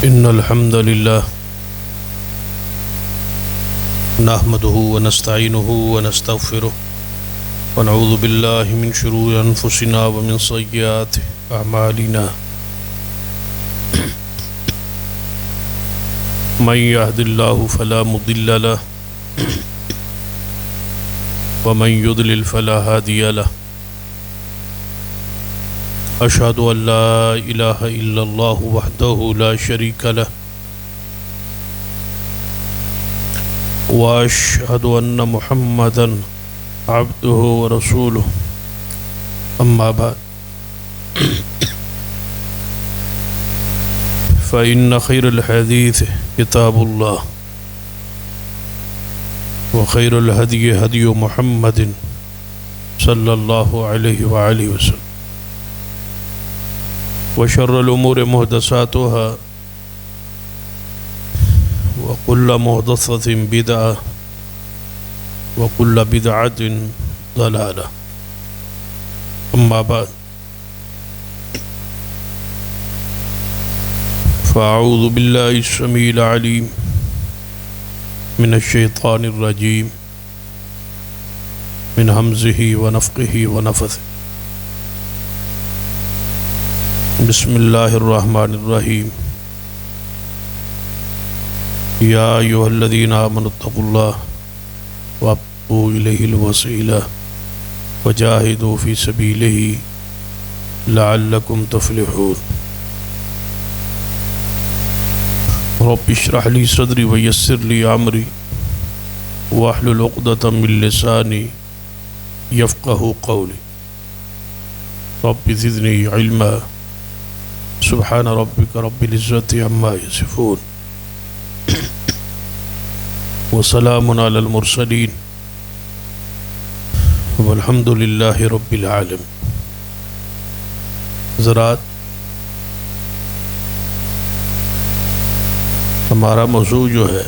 إن الحمد لله نحمده ونستعينه ونستغفره ونعوذ بالله من شرور أنفسنا ومن سيئات أعمالنا من يهد الله فلا مضل له ومن يضلل فلا هادي له أشهد أن لا إله إلا الله وحده لا شريك له وأشهد أن محمدا عبده ورسوله أما بعد فإن خير الحديث كتاب الله وخير الهدي هدي محمد صلى الله عليه وآله وسلم وشر الأمور محدثاتها وكل محدثة بدعة وكل بدعة ضلالة أما بعد فأعوذ بالله السميع العليم من الشيطان الرجيم من همزه ونفخه ونفثه بسم الله الرحمن الرحيم يا أيها الذين آمنوا اتقوا الله وابتغوا إليه الوسيلة وجاهدوا في سبيله لعلكم تفلحون رب اشرح لي صدري ويسر لي أمري واحلل عقدة من لساني يفقهوا قولي رب زدني علما سبحان ربك رب العزة عما يصفون وسلام على المرسلين والحمد لله رب العالمين. حضرات، ہمارا موضوع جو ہے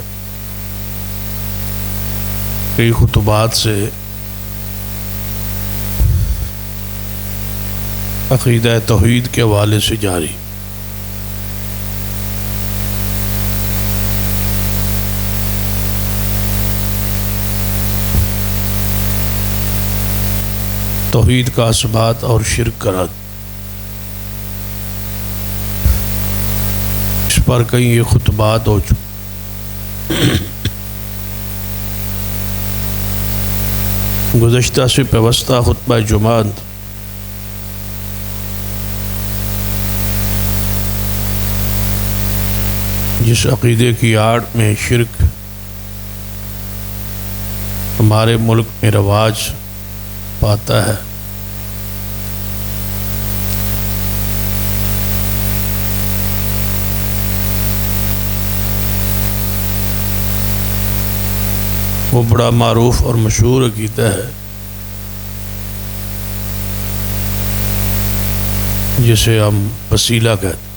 کئی خطبات سے عقیدہ توحید کے حوالے سے جاری. توحید کا اثبات اور شرک کا رد. اس پر کئی یہ خطبات ہو چکے. گزشتہ سے پیوستہ خطبہ جمعہ جس عقیدے کی آڑ میں شرک ہمارے ملک میں رواج پاتا ہے، وہ بڑا معروف اور مشہور عقیدہ ہے جسے ہم وسیلہ کہتے ہیں.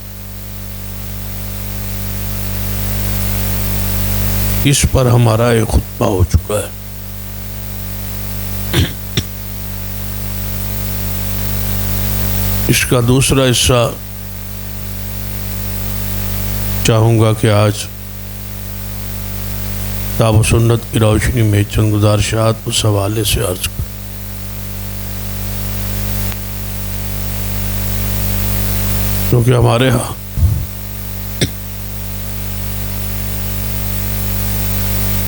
اس پر ہمارا ایک خطبہ ہو چکا ہے. اس کا دوسرا حصہ چاہوں گا کہ آج کتاب و سنت کی روشنی میں چند گزارشات اس حوالے سے عرض کروں. کیونکہ ہمارے ہاں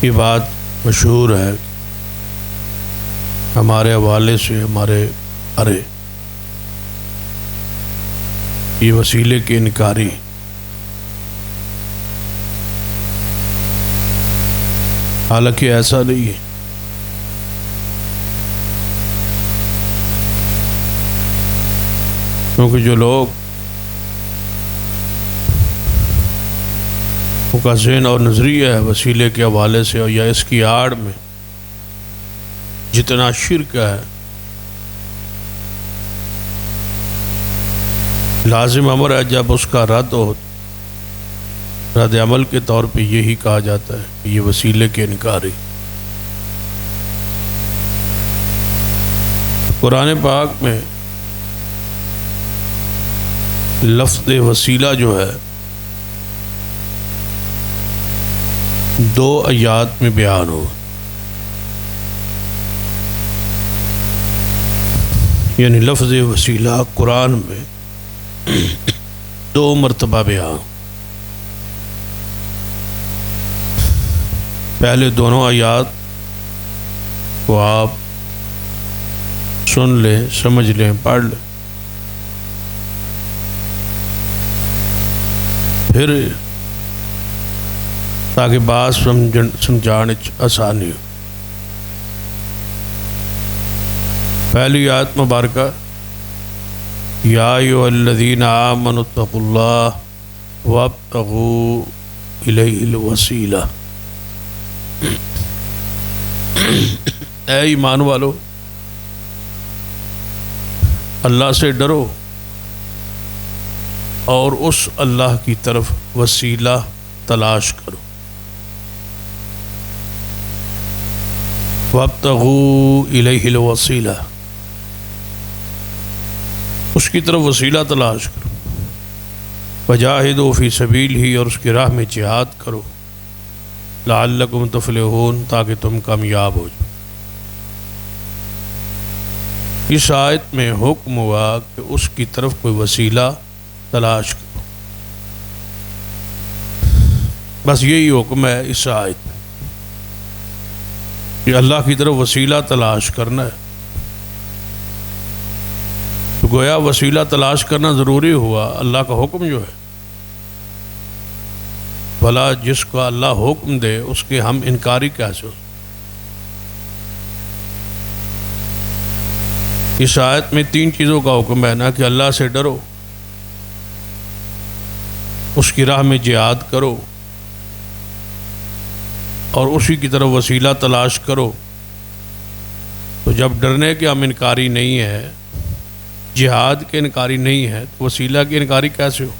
یہ بات مشہور ہے، ہمارے حوالے سے ہمارے ارے یہ وسیلے کے انکاری. حالانکہ ایسا نہیں ہے. کیونکہ جو لوگ کا ذہن اور نظریہ ہے وسیلے کے حوالے سے یا اس کی آڑ میں جتنا شرک ہے، لازم امر ہے جب اس کا رد عمل کے طور پہ یہی کہا جاتا ہے کہ یہ وسیلے کے انکاری. قرآن پاک میں لفظ وسیلہ جو ہے دو آیات میں بیان ہو، یعنی لفظ وسیلہ قرآن میں دو مرتبہ بیان۔ پہلے دونوں آیات کو آپ سن لیں، سمجھ لیں، پڑھ لیں، پھر تاکہ بات سمجھانے آسانی ہو۔ پہلی آیت مبارکہ یا ایھا الذین آمنوا اتقوا اللہ وابتغوا الیہ الوسیلہ، اے ایمان والو اللہ سے ڈرو اور اس اللہ کی طرف وسیلہ تلاش کرو۔ وابتغوا الیہ الوسیلہ، اس کی طرف وسیلہ تلاش کرو۔ وجاہدوا فی سبیلہ، اور اس کی راہ میں جہاد کرو۔ لعلکم تفلحون، تاکہ تم کامیاب ہو جاؤ۔ اس آیت میں حکم ہوا کہ اس کی طرف کوئی وسیلہ تلاش کرو، بس یہی حکم ہے اس آیت میں کہ اللہ کی طرف وسیلہ تلاش کرنا ہے۔ تو گویا وسیلہ تلاش کرنا ضروری ہوا، اللہ کا حکم جو ہے، بھلا جس کو اللہ حکم دے اس کے ہم انکاری کیسے ہو۔ اس آیت میں تین چیزوں کا حکم ہے نا، کہ اللہ سے ڈرو، اس کی راہ میں جہاد کرو، اور اسی کی طرف وسیلہ تلاش کرو۔ تو جب ڈرنے کے ہم انکاری نہیں ہے، جہاد کے انکاری نہیں ہے، تو وسیلہ کے انکاری کیسے ہو؟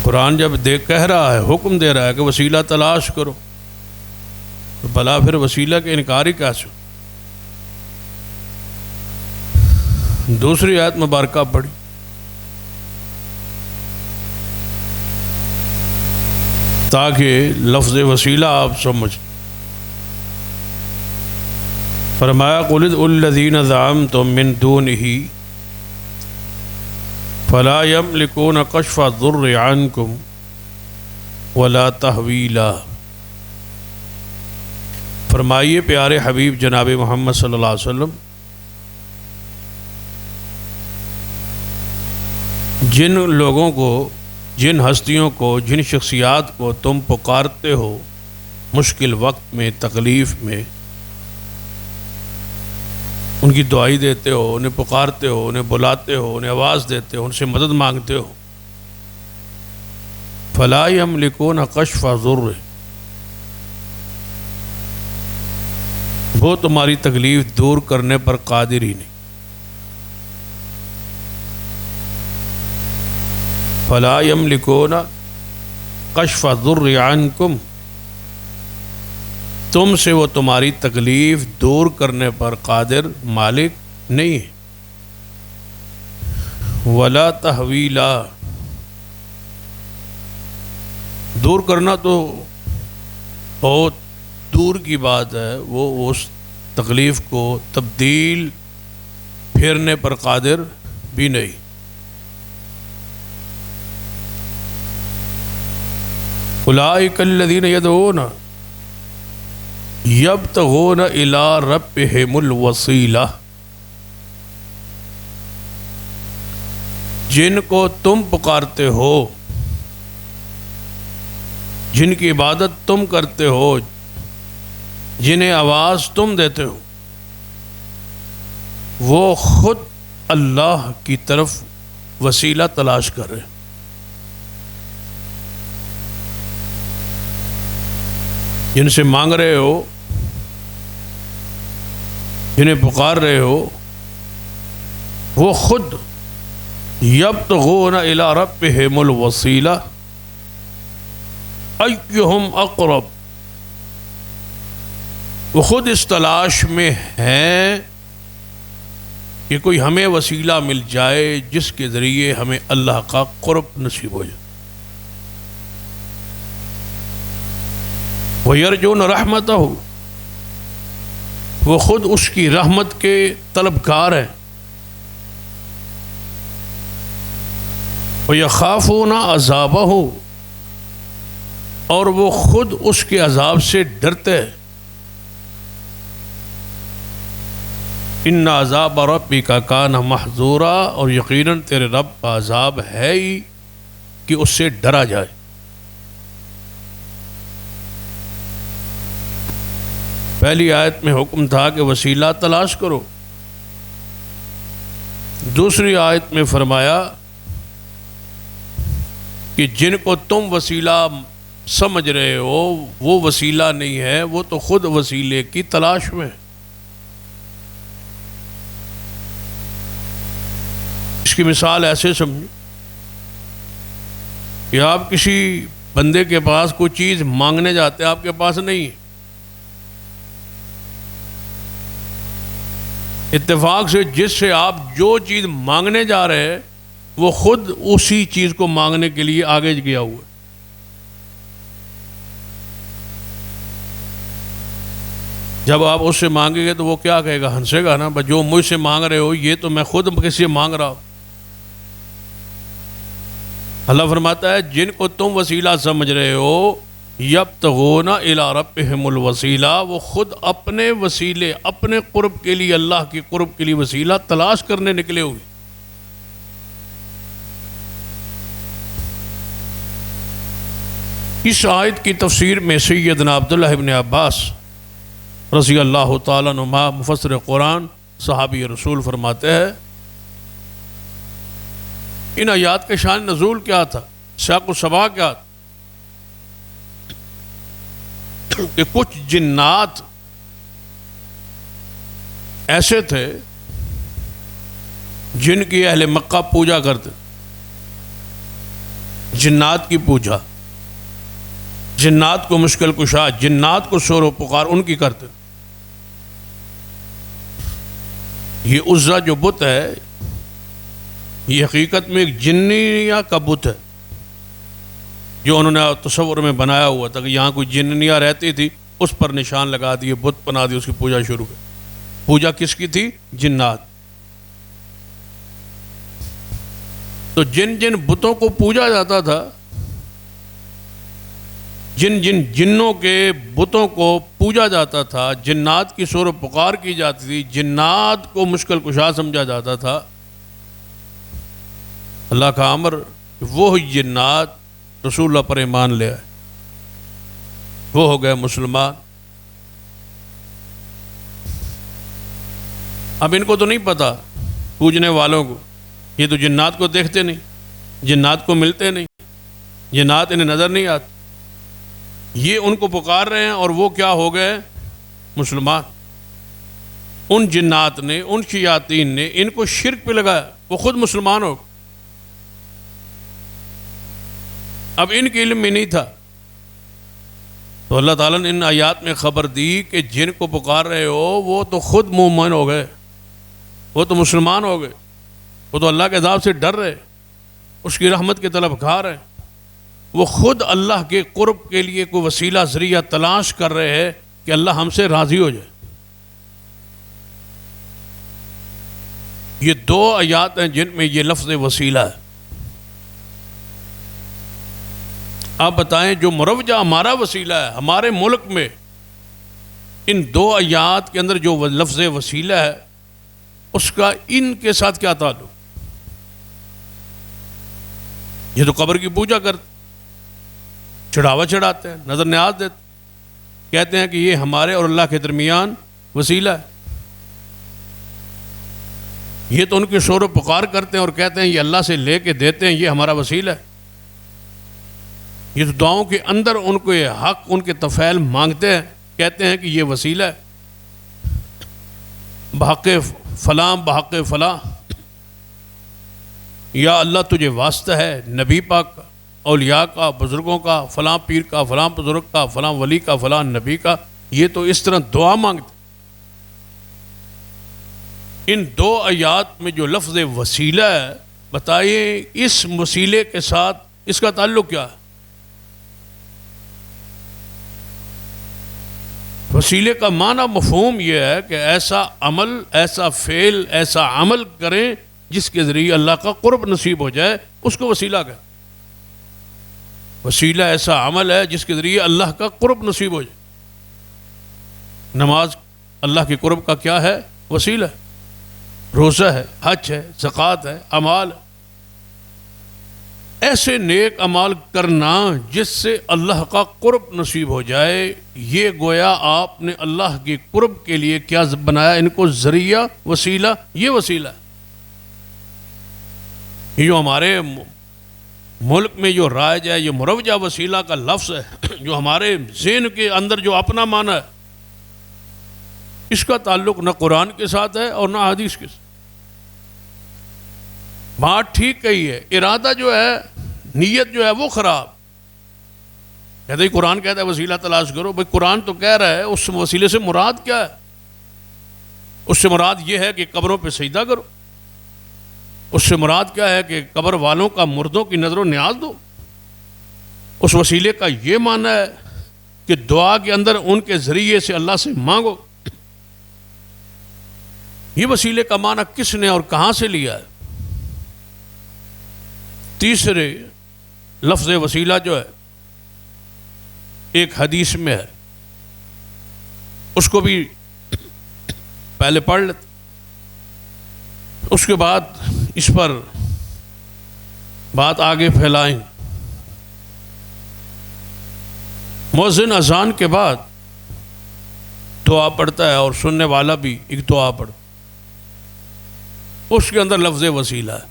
قرآن جب کہہ رہا ہے، حکم دے رہا ہے کہ وسیلہ تلاش کرو، تو بھلا پھر وسیلہ کے انکاری کیسے ہو؟ دوسری آیت مبارکہ پڑھی، تاکہ لفظ وسیلہ آپ سمجھ۔ فرمایا قل ادعوا الذین زعمتم من دونہ فلا یملکون کشف الضر عنکم ولا تحویلا۔ فرمائیے پیارے حبیب جناب محمد صلی اللہ علیہ وسلم، جن لوگوں کو، جن ہستیوں کو، جن شخصیات کو تم پکارتے ہو مشکل وقت میں، تکلیف میں، ان کی دعائی دیتے ہو، انہیں پکارتے ہو، انہیں بلاتے ہو، انہیں آواز دیتے ہو، ان سے مدد مانگتے ہو، فلا یملکون کشف ضر، وہ تمہاری تکلیف دور کرنے پر قادر ہی نہیں۔ فلا یملکون کشف الضر عنکم، تم سے وہ تمہاری تکلیف دور کرنے پر قادر، مالک نہیں ہے۔ ولا تحویلا، دور کرنا تو بہت دور کی بات ہے، وہ اس تکلیف کو تبدیل پھیرنے پر قادر بھی نہیں۔ اولئک الذین یدعون یبتغون الی ربہم الوسیلہ، جن کو تم پکارتے ہو، جن کی عبادت تم کرتے ہو، جنہیں آواز تم دیتے ہو، وہ خود اللہ کی طرف وسیلہ تلاش کر رہے ہیں۔ جن سے مانگ رہے ہو، جنہیں پکار رہے ہو، وہ خود یبتغون الی ربہم الوسیلہ ایہم اقرب، وہ خود اس تلاش میں ہیں کہ کوئی ہمیں وسیلہ مل جائے جس کے ذریعے ہمیں اللہ کا قرب نصیب ہو جائے۔ وَيَرْجُونَ رَحْمَتَهُ، وہ خود اس کی رحمت کے طلبگار ہیں. وَيَخَافُونَ عَذَابَهُ، اور وہ خود اس کے عذاب سے ڈرتے ہیں. ان عذاب ربک کان محذورا، اور یقیناً تیرے رب کا عذاب ہے ہی کہ اس سے ڈرا جائے. پہلی آیت میں حکم تھا کہ وسیلہ تلاش کرو. دوسری آیت میں فرمایا کہ جن کو تم وسیلہ سمجھ رہے ہو وہ وسیلہ نہیں ہے، وہ تو خود وسیلے کی تلاش میں. اس کی مثال ایسے سمجھو کہ آپ کسی بندے کے پاس کوئی چیز مانگنے جاتے ہیں، آپ کے پاس نہیں ہے. اتفاق سے جس سے آپ جو چیز مانگنے جا رہے ہیں وہ خود اسی چیز کو مانگنے کے لیے آگے گیا ہوا ہے. جب آپ اس سے مانگیں گے تو وہ کیا کہے گا؟ ہنسے گا نا، جو مجھ سے مانگ رہے ہو یہ تو میں خود کسی سے مانگ رہا ہوں. اللہ فرماتا ہے جن کو تم وسیلہ سمجھ رہے ہو یبتغون الی ربہم الوسیلہ، وہ خود اپنے وسیلے، اپنے قرب کے لیے، اللہ کے قرب کے لیے وسیلہ تلاش کرنے نکلے ہوئے. اس آیت کی تفسیر میں سیدنا عبداللہ ابن عباس رضی اللہ تعالیٰ عنہما مفسر قرآن صحابی رسول فرماتے ہیں ان آیات کے شان نزول کیا تھا، سیاق و سباق کیا تھا کہ کچھ جنات ایسے تھے جن کی اہل مکہ پوجا کرتے، جنات کی پوجا، جنات کو مشکل کشا، جنات کو شور و پکار ان کی کرتے. یہ عزا جو بت ہے یہ حقیقت میں ایک جنیا کا بت ہے جو انہوں نے تصور میں بنایا ہوا تھا کہ یہاں کوئی جنیا رہتی تھی، اس پر نشان لگا دیے، بت بنا دی، اس کی پوجا شروع کی. پوجا کس کی تھی؟ جنات. تو جن جن بتوں کو پوجا جاتا تھا، جن جن جنوں کے بتوں کو پوجا جاتا تھا، جنات کی شور و پکار کی جاتی تھی، جنات کو مشکل کشا سمجھا جاتا تھا، اللہ کا امر وہ جنات رسول اللہ پر ایمان لے آئے، وہ ہو گئے مسلمان. اب ان کو تو نہیں پتا، پوجنے والوں کو، یہ تو جنات کو دیکھتے نہیں، جنات کو ملتے نہیں، جنات انہیں نظر نہیں آتے، یہ ان کو پکار رہے ہیں اور وہ کیا ہو گئے؟ مسلمان. ان جنات نے، ان شیاطین نے ان کو شرک پہ لگایا، وہ خود مسلمان ہو. اب ان کے علم میں نہیں تھا تو اللہ تعالیٰ نے ان آیات میں خبر دی کہ جن کو پکار رہے ہو وہ تو خود مومن ہو گئے، وہ تو مسلمان ہو گئے، وہ تو اللہ کے عذاب سے ڈر رہے، اس کی رحمت کے طلبگار ہیں، وہ خود اللہ کے قرب کے لیے کوئی وسیلہ ذریعہ تلاش کر رہے ہیں کہ اللہ ہم سے راضی ہو جائے. یہ دو آیات ہیں جن میں یہ لفظ وسیلہ ہے. آپ بتائیں جو مروجہ ہمارا وسیلہ ہے ہمارے ملک میں، ان دو آیات کے اندر جو لفظ وسیلہ ہے اس کا ان کے ساتھ کیا تعلق؟ یہ تو قبر کی پوجا کرتے، چڑھاوا چڑھاتے ہیں، نظر نیاز دیتے، کہتے ہیں کہ یہ ہمارے اور اللہ کے درمیان وسیلہ ہے. یہ تو ان کے شور و پکار کرتے ہیں اور کہتے ہیں یہ اللہ سے لے کے دیتے ہیں، یہ ہمارا وسیلہ ہے. یہ تو دعاؤں کے اندر ان کو یہ حق، ان کے طفیل مانگتے ہیں، کہتے ہیں کہ یہ وسیلہ ہے، بحق فلاں بحق فلاں، یا اللہ تجھے واسطہ ہے نبی پاک کا، اولیاء کا، بزرگوں کا، فلاں پیر کا، فلاں بزرگ کا، فلاں ولی کا، فلاں نبی کا. یہ تو اس طرح دعا مانگتے. ان دو آیات میں جو لفظ وسیلہ ہے، بتائیے اس وسیلے کے ساتھ اس کا تعلق کیا ہے؟ وسیلے کا معنی مفہوم یہ ہے کہ ایسا عمل، ایسا فعل، ایسا عمل کریں جس کے ذریعے اللہ کا قرب نصیب ہو جائے، اس کو وسیلہ کہتے ہیں۔ وسیلہ ایسا عمل ہے جس کے ذریعے اللہ کا قرب نصیب ہو جائے۔ نماز اللہ کے قرب کا کیا ہے؟ وسیلہ ہے۔ روزہ ہے، حج ہے، زکوٰۃ ہے، اعمال ہے۔ ایسے نیک اعمال کرنا جس سے اللہ کا قرب نصیب ہو جائے، یہ گویا آپ نے اللہ کے قرب کے لیے کیا بنایا؟ ان کو ذریعہ، وسیلہ۔ یہ وسیلہ ہے۔ یہ جو ہمارے ملک میں جو رائج ہے، یہ مروجہ وسیلہ کا لفظ ہے، جو ہمارے ذہن کے اندر جو اپنا معنی ہے، اس کا تعلق نہ قرآن کے ساتھ ہے اور نہ حدیث کے ساتھ۔ بات ٹھیک کہی ہے، ارادہ جو ہے، نیت جو ہے وہ خراب۔ کہتے ہیں قرآن کہتا ہے وسیلہ تلاش کرو، بھئی قرآن تو کہہ رہا ہے، اس وسیلے سے مراد کیا ہے؟ اس سے مراد یہ ہے کہ قبروں پہ سجدہ کرو۔ اس سے مراد کیا ہے کہ قبر والوں کا مردوں کی نظر و نیاز دو۔ اس وسیلے کا یہ معنی ہے کہ دعا کے اندر ان کے ذریعے سے اللہ سے مانگو۔ یہ وسیلے کا معنی کس نے اور کہاں سے لیا ہے؟ تیسرے لفظ وسیلہ جو ہے ایک حدیث میں ہے، اس کو بھی پہلے پڑھ لیتے، اس کے بعد اس پر بات آگے پھیلائیں۔ مؤذن اذان کے بعد دعا پڑھتا ہے اور سننے والا بھی ایک دعا پڑھتا، اس کے اندر لفظ وسیلہ ہے۔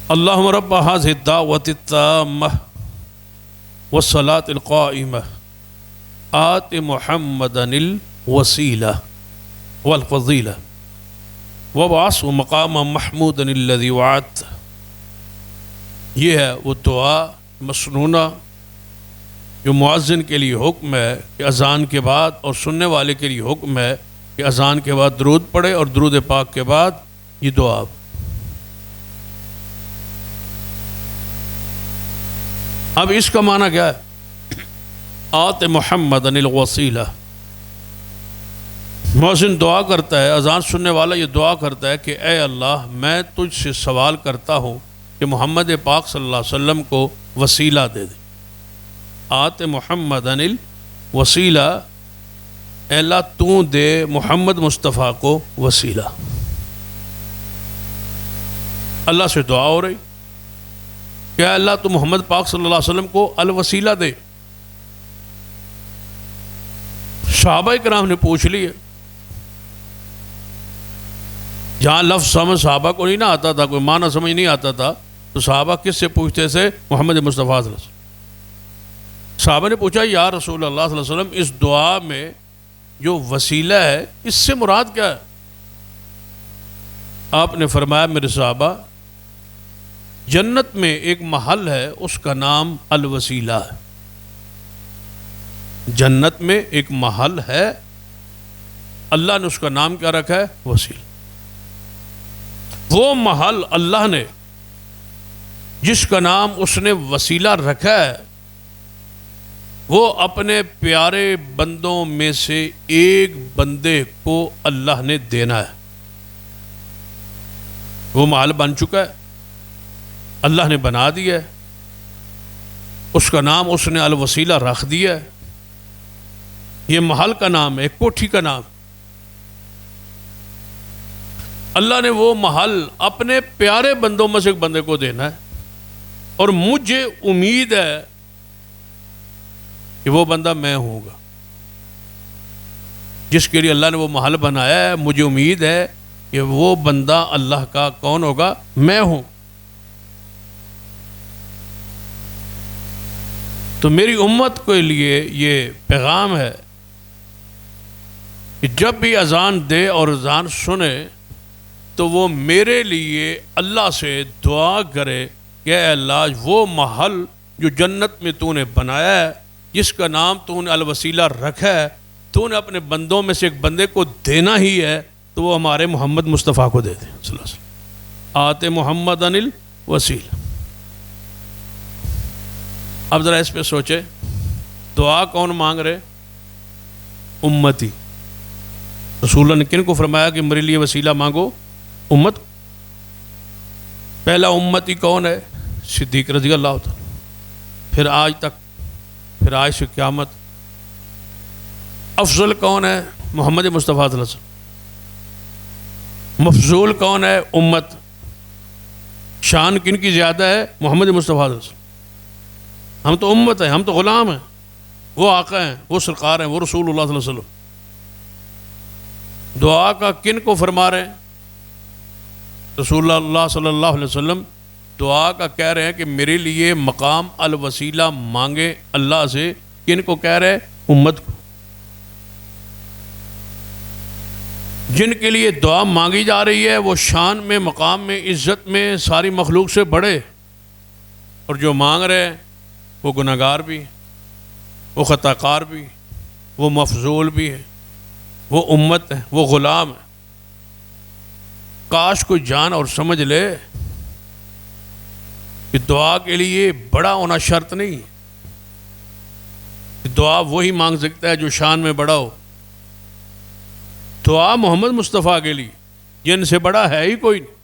اللہم رب هذه الدعوة التامة والصلاة القائمة آت محمدا الوسیلة والفضیلة وابعثه مقاما محمودا الذي وعدته۔ یہ ہے وہ دعا مسنونہ جو مؤذن کے لیے حکم ہے کہ اذان کے بعد، اور سننے والے کے لیے حکم ہے کہ اذان کے بعد درود پڑھے اور درود پاک کے بعد یہ دعا۔ اب اس کا معنی کیا ہے؟ آت محمد الوسیلہ۔ مؤذن دعا کرتا ہے، اذان سننے والا یہ دعا کرتا ہے کہ اے اللہ، میں تجھ سے سوال کرتا ہوں کہ محمد پاک صلی اللہ علیہ وسلم کو وسیلہ دے دے۔ آت محمد الوسیلہ، اے اللہ تو دے محمد مصطفیٰ کو وسیلہ۔ اللہ سے دعا ہو رہی کہ اے اللہ تو محمد پاک صلی اللہ علیہ وسلم کو الوسیلہ دے۔ صحابہ کرام نے پوچھ لیے، جہاں لفظ سمجھ صحابہ کو نہیں نہ آتا تھا، کوئی معنی سمجھ نہیں آتا تھا، تو صحابہ کس سے پوچھتے تھے؟ محمد مصطفیٰ صلی اللہ علیہ وسلم۔ صحابہ نے پوچھا یا رسول اللہ صلی اللہ علیہ وسلم، اس دعا میں جو وسیلہ ہے اس سے مراد کیا ہے؟ آپ نے فرمایا میرے صحابہ، جنت میں ایک محل ہے، اس کا نام الوسیلہ ہے۔ جنت میں ایک محل ہے، اللہ نے اس کا نام کیا رکھا ہے؟ وسیلہ۔ وہ محل اللہ نے جس کا نام اس نے وسیلہ رکھا ہے، وہ اپنے پیارے بندوں میں سے ایک بندے کو اللہ نے دینا ہے۔ وہ محل بن چکا ہے، اللہ نے بنا دیا ہے، اس کا نام اس نے الوسیلہ رکھ دیا ہے۔ یہ محل کا نام ہے، ایک کوٹھی کا نام۔ اللہ نے وہ محل اپنے پیارے بندوں میں سے ایک بندے کو دینا ہے، اور مجھے امید ہے کہ وہ بندہ میں ہوں گا جس کے لیے اللہ نے وہ محل بنایا ہے۔ مجھے امید ہے کہ وہ بندہ اللہ کا کون ہوگا؟ میں ہوں۔ تو میری امت کے لیے یہ پیغام ہے کہ جب بھی اذان دے اور اذان سنے تو وہ میرے لیے اللہ سے دعا کرے کہ اے اللہ، وہ محل جو جنت میں تو نے بنایا ہے، جس کا نام تو نے الوسیلہ رکھا ہے، تو نے اپنے بندوں میں سے ایک بندے کو دینا ہی ہے، تو وہ ہمارے محمد مصطفیٰ کو دے دے صلی اللہ علیہ وسلم۔ آت محمد الوسیلہ۔ اب ذرا اس پہ سوچے، دعا کون مانگ رہے؟ امتی. رسول اللہ نے کن کو فرمایا کہ میرے لیے وسیلہ مانگو؟ امت. پہلا امتی کون ہے؟ صدیق رضی اللہ تعالیٰ. پھر آج تک، پھر آج سے قیامت. افضل کون ہے؟ محمد مصطفیٰ صلی اللہ علیہ وسلم. مفضول کون ہے؟ امت. شان کن کی زیادہ ہے؟ محمد مصطفیٰ صلی اللہ علیہ وسلم. ہم تو امت ہیں، ہم تو غلام ہیں. وہ آقا ہیں، وہ سرکار ہیں، وہ رسول اللہ صلی اللہ علیہ وسلم. دعا کا کن کو فرما رہے ہیں؟ رسول اللہ صلی اللہ علیہ وسلم دعا کا کہہ رہے ہیں کہ میرے لیے مقام الوسیلہ مانگے اللہ سے. کن کو کہہ رہے ہیں؟ امت کو. جن کے لیے دعا مانگی جا رہی ہے وہ شان میں، مقام میں، عزت میں ساری مخلوق سے بڑے، اور جو مانگ رہے ہیں وہ گناہگار بھی، وہ خطا کار بھی، وہ مفضول بھی ہے، وہ امت ہے، وہ غلام ہے. کاش کوئی جان اور سمجھ لے کہ دعا کے لیے بڑا ہونا شرط نہیں. دعا وہی مانگ سکتا ہے جو شان میں بڑا ہو. دعا محمد مصطفیٰ کے لیے، جن سے بڑا ہے ہی کوئی نہیں.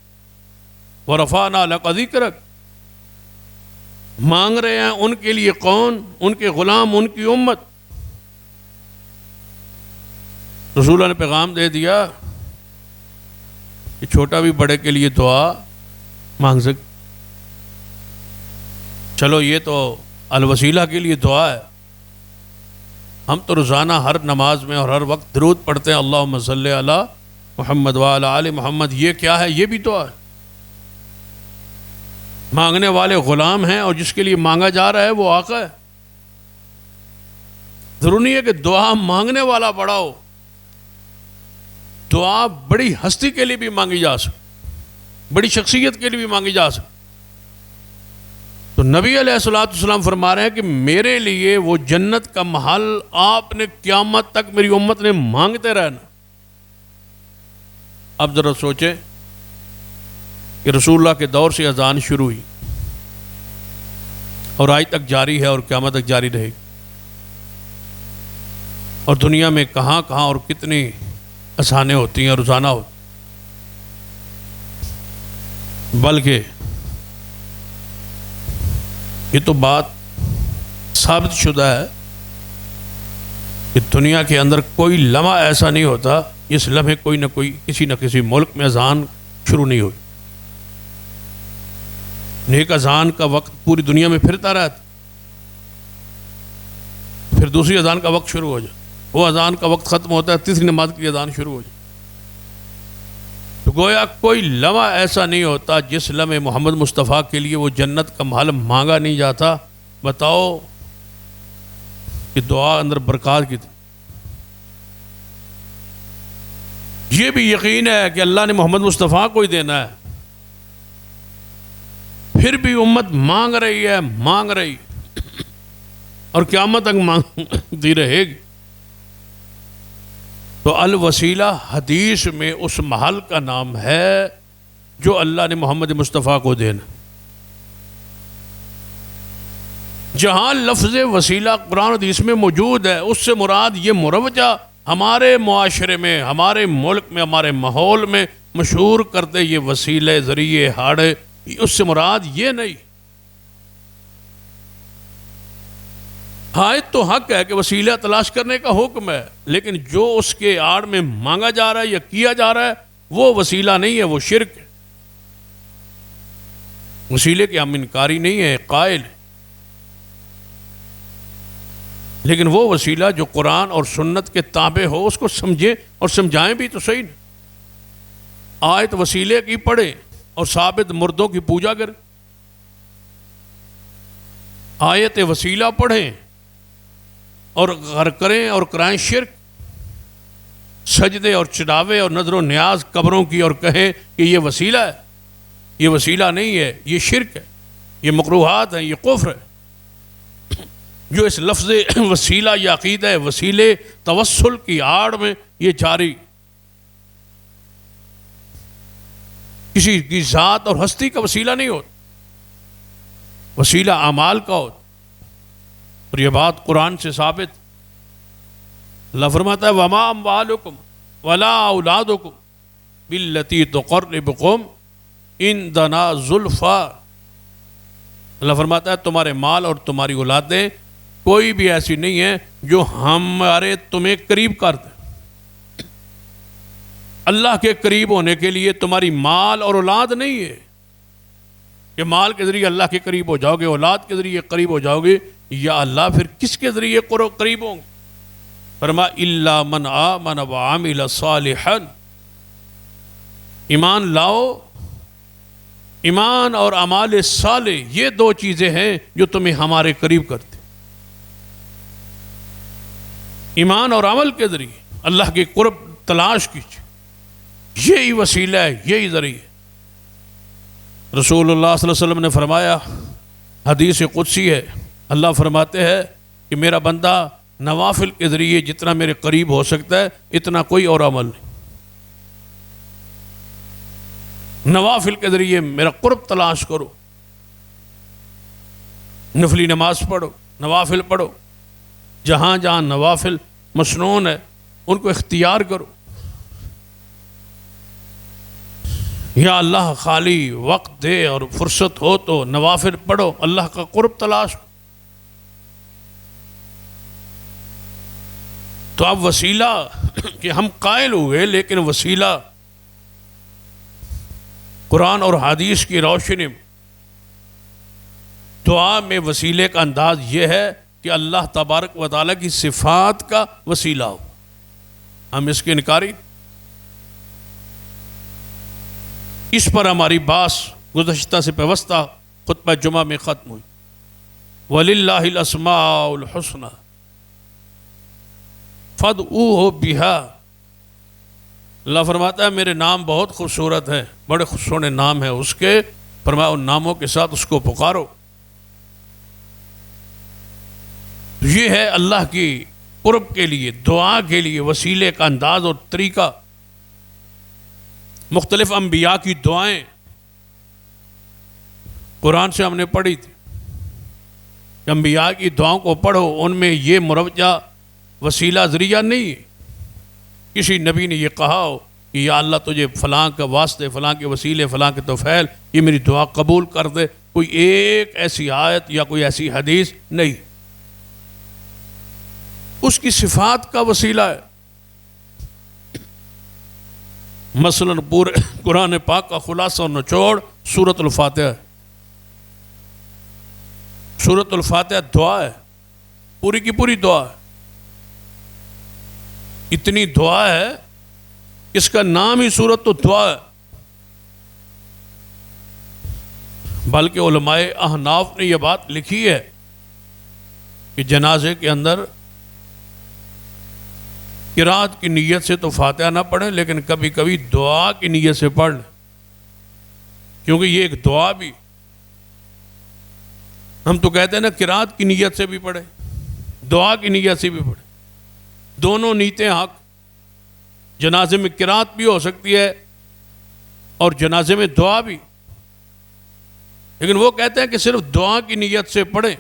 وَرَفَعْنَا لَكَ ذِكْرَكَ. مانگ رہے ہیں ان کے لیے کون؟ ان کے غلام، ان کی امت. رسول اللہ نے پیغام دے دیا کہ چھوٹا بھی بڑے کے لیے دعا مانگ سکتے. چلو یہ تو الوسیلہ کے لیے دعا ہے. ہم تو روزانہ ہر نماز میں اور ہر وقت درود پڑھتے ہیں، اللہم صلی علی محمد وعلی آل محمد. یہ کیا ہے؟ یہ بھی دعا ہے. مانگنے والے غلام ہیں اور جس کے لیے مانگا جا رہا ہے وہ آقا ہے. ضروری نہیں ہے کہ دعا مانگنے والا بڑا ہو. دعا بڑی ہستی کے لیے بھی مانگی جا سکتی، بڑی شخصیت کے لیے بھی مانگی جا سکتی. تو نبی علیہ الصلوۃ والسلام فرما رہے ہیں کہ میرے لیے وہ جنت کا محل آپ نے قیامت تک میری امت نے مانگتے رہنا. اب ذرا سوچیں کہ رسول اللہ کے دور سے اذان شروع ہوئی اور آج تک جاری ہے اور قیامت تک جاری رہے گی. اور دنیا میں کہاں کہاں اور کتنی اذانیں ہوتی ہیں، روزانہ ہوتی. بلکہ یہ تو بات ثابت شدہ ہے کہ دنیا کے اندر کوئی لمحہ ایسا نہیں ہوتا اس لمحے کوئی نہ کوئی کسی نہ کسی ملک میں اذان شروع نہیں ہوئی. نیک اذان کا وقت پوری دنیا میں پھرتا رہتا، پھر دوسری اذان کا وقت شروع ہو جائے، وہ اذان کا وقت ختم ہوتا ہے، تیسری نماز کی اذان شروع ہو جائے. تو گویا کوئی لمحہ ایسا نہیں ہوتا جس لمحے محمد مصطفیٰ کے لیے وہ جنت کا محل مانگا نہیں جاتا. بتاؤ کہ دعا اندر برکات کی تھی. یہ بھی یقین ہے کہ اللہ نے محمد مصطفیٰ کو ہی دینا ہے. پھر بھی امت مانگ رہی ہے، مانگ رہی اور قیامت تک مانگتی رہے گی. تو الوسیلہ حدیث میں اس محل کا نام ہے جو اللہ نے محمد مصطفیٰ کو دینا. جہاں لفظ وسیلہ قرآن حدیث میں موجود ہے اس سے مراد یہ مروجہ ہمارے معاشرے میں، ہمارے ملک میں، ہمارے ماحول میں مشہور کرتے یہ وسیلے، ذریعے، ہاڑے، اس سے مراد یہ نہیں. ہاں تو حق ہے کہ وسیلہ تلاش کرنے کا حکم ہے، لیکن جو اس کے آڑ میں مانگا جا رہا ہے یا کیا جا رہا ہے وہ وسیلہ نہیں ہے، وہ شرک ہے. وسیلے کے ہم انکاری نہیں ہے، قائل ہے، لیکن وہ وسیلہ جو قرآن اور سنت کے تابع ہو اس کو سمجھیں اور سمجھائیں بھی تو صحیح. آیت وسیلے کی پڑھیں اور ثابت مردوں کی پوجا کریں. آیت وسیلہ پڑھیں اور غر کریں اور کرائیں شرک، سجدے اور چڑھاوے اور نظر و نیاز قبروں کی، اور کہیں کہ یہ وسیلہ ہے. یہ وسیلہ نہیں ہے، یہ شرک ہے، یہ مکروہات ہیں، یہ کفر ہے. جو اس لفظ وسیلہ یا عقیدہ وسیلے توسل کی آڑ میں یہ جاری کسی کی ذات اور ہستی کا وسیلہ نہیں ہوتا، وسیلہ اعمال کا ہوتا. اور یہ بات قرآن سے ثابت. اللہ فرماتا ہے وما اموالکم ولا اولادکم باللتی تقربکم عندنا زلفا، اللہ فرماتا ہے تمہارے مال اور تمہاری اولادیں کوئی بھی ایسی نہیں ہے جو ہمارے تمہیں قریب کر دیں۔ اللہ کے قریب ہونے کے لیے تمہاری مال اور اولاد نہیں ہے کہ مال کے ذریعے اللہ کے قریب ہو جاؤ گے، اولاد کے ذریعے قریب ہو جاؤ گے، یا اللہ پھر کس کے ذریعے قریب ہوں گے؟ فرمایا الا من آمن وعمل صالحا، ایمان لاؤ، ایمان اور اعمال صالح یہ دو چیزیں ہیں جو تمہیں ہمارے قریب کرتے۔ ایمان اور عمل کے ذریعے اللہ کی قرب تلاش کیجیے، یہی وسیلہ ہے، یہی ذریعہ۔ رسول اللہ صلی اللہ علیہ وسلم نے فرمایا، حدیث قدسی ہے، اللہ فرماتے ہیں کہ میرا بندہ نوافل کے ذریعے جتنا میرے قریب ہو سکتا ہے اتنا کوئی اور عمل نہیں، نوافل کے ذریعے میرا قرب تلاش کرو، نفلی نماز پڑھو، نوافل پڑھو، جہاں جہاں نوافل مسنون ہے ان کو اختیار کرو۔ یا اللہ خالی وقت دے اور فرصت ہو تو نوافل پڑھو، اللہ کا قرب تلاش کرو۔ تو اب وسیلہ کہ ہم قائل ہوئے، لیکن وسیلہ قرآن اور حدیث کی روشنی میں دعا میں وسیلے کا انداز یہ ہے کہ اللہ تبارک و تعالیٰ کی صفات کا وسیلہ ہو، ہم اس کے انکاری۔ اس پر ہماری بات گزشتہ سے پیوستہ خطبہ جمعہ میں ختم ہوئی۔ وَلِلَّهِ الْأَسْمَاءُ الْحُسْنَى فَادْعُوهُ بِهَا، اللہ فرماتا ہے میرے نام بہت خوبصورت ہیں، بڑے خوبصورت نام ہیں اس کے، فرمایا ان ناموں کے ساتھ اس کو پکارو۔ یہ ہے اللہ کی قرب کے لیے، دعا کے لیے وسیلے کا انداز اور طریقہ۔ مختلف انبیاء کی دعائیں قرآن سے ہم نے پڑھی تھی، کہ انبیاء کی دعاؤں کو پڑھو، ان میں یہ مروجہ وسیلہ ذریعہ نہیں ہے کسی نبی نے یہ کہا ہو کہ یا اللہ تجھے فلاں کا واسطے، فلاں کے وسیلے، فلاں کے توفیل یہ میری دعا قبول کر دے، کوئی ایک ایسی آیت یا کوئی ایسی حدیث نہیں، اس کی صفات کا وسیلہ ہے۔ مثلا پورے قرآن پاک کا خلاصہ اور نچوڑ سورۃ الفاتحہ ہے۔ سورۃ الفاتحہ دعا ہے، پوری کی پوری دعا ہے، اتنی دعا ہے اس کا نام ہی سورۃ الدعا ہے۔ بلکہ علماء احناف نے یہ بات لکھی ہے کہ جنازے کے اندر قرات کی نیت سے تو فاتحہ نہ پڑھیں، لیکن کبھی کبھی دعا کی نیت سے پڑھ لیں، کیونکہ یہ ایک دعا بھی، ہم تو کہتے ہیں نا قرات کی نیت سے بھی پڑھیں، دعا کی نیت سے بھی پڑھیں، دونوں نیتیں حق۔ جنازے میں قرات بھی ہو سکتی ہے اور جنازے میں دعا بھی، لیکن وہ کہتے ہیں کہ صرف دعا کی نیت سے پڑھیں،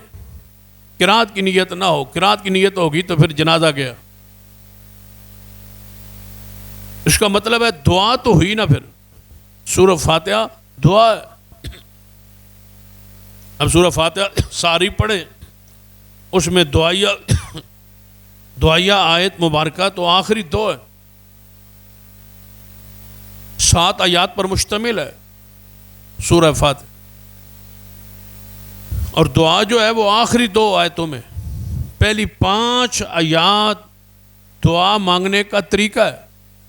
قرات کی نیت نہ ہو، قرات کی نیت ہوگی تو پھر جنازہ گیا۔ اس کا مطلب ہے دعا تو ہوئی نا، پھر سورہ فاتحہ دعا ہے۔ اب سورہ فاتحہ ساری پڑھیں، اس میں دعائیہ آیت مبارکہ تو آخری دو ہے، 7 آیات پر مشتمل ہے سورہ فاتحہ، اور دعا جو ہے وہ آخری 2 آیتوں میں، پہلی 5 آیات دعا مانگنے کا طریقہ ہے،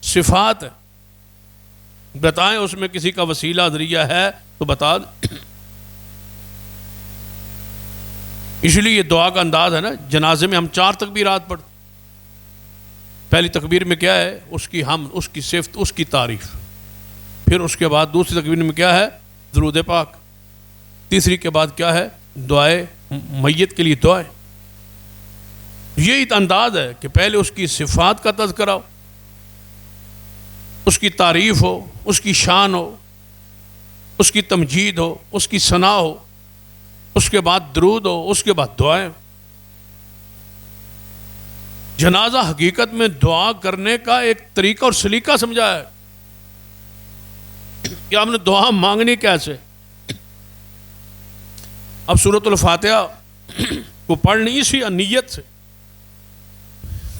صفات ہے، بتائیں اس میں کسی کا وسیلہ ذریعہ ہے تو بتا دیں۔ اس لیے یہ دعا کا انداز ہے نا، جنازے میں ہم 4 تکبیرات پڑھتے، پہلی تکبیر میں کیا ہے؟ اس کی حمد، اس کی صفت، اس کی تعریف، پھر اس کے بعد دوسری تکبیر میں کیا ہے؟ درود پاک، تیسری کے بعد کیا ہے؟ دعائے میت کے لیے دعائیں۔ یہی انداز ہے کہ پہلے اس کی صفات کا تذکرہ ہو، اس کی تعریف ہو، اس کی شان ہو، اس کی تمجید ہو، اس کی ثنا ہو، اس کے بعد درود ہو، اس کے بعد دعائیں۔ جنازہ حقیقت میں دعا کرنے کا ایک طریقہ اور سلیقہ سمجھا ہے کہ ہم نے دعا مانگنی کیسے. اب سورۃ الفاتحہ کو پڑھنی اسی نیت سے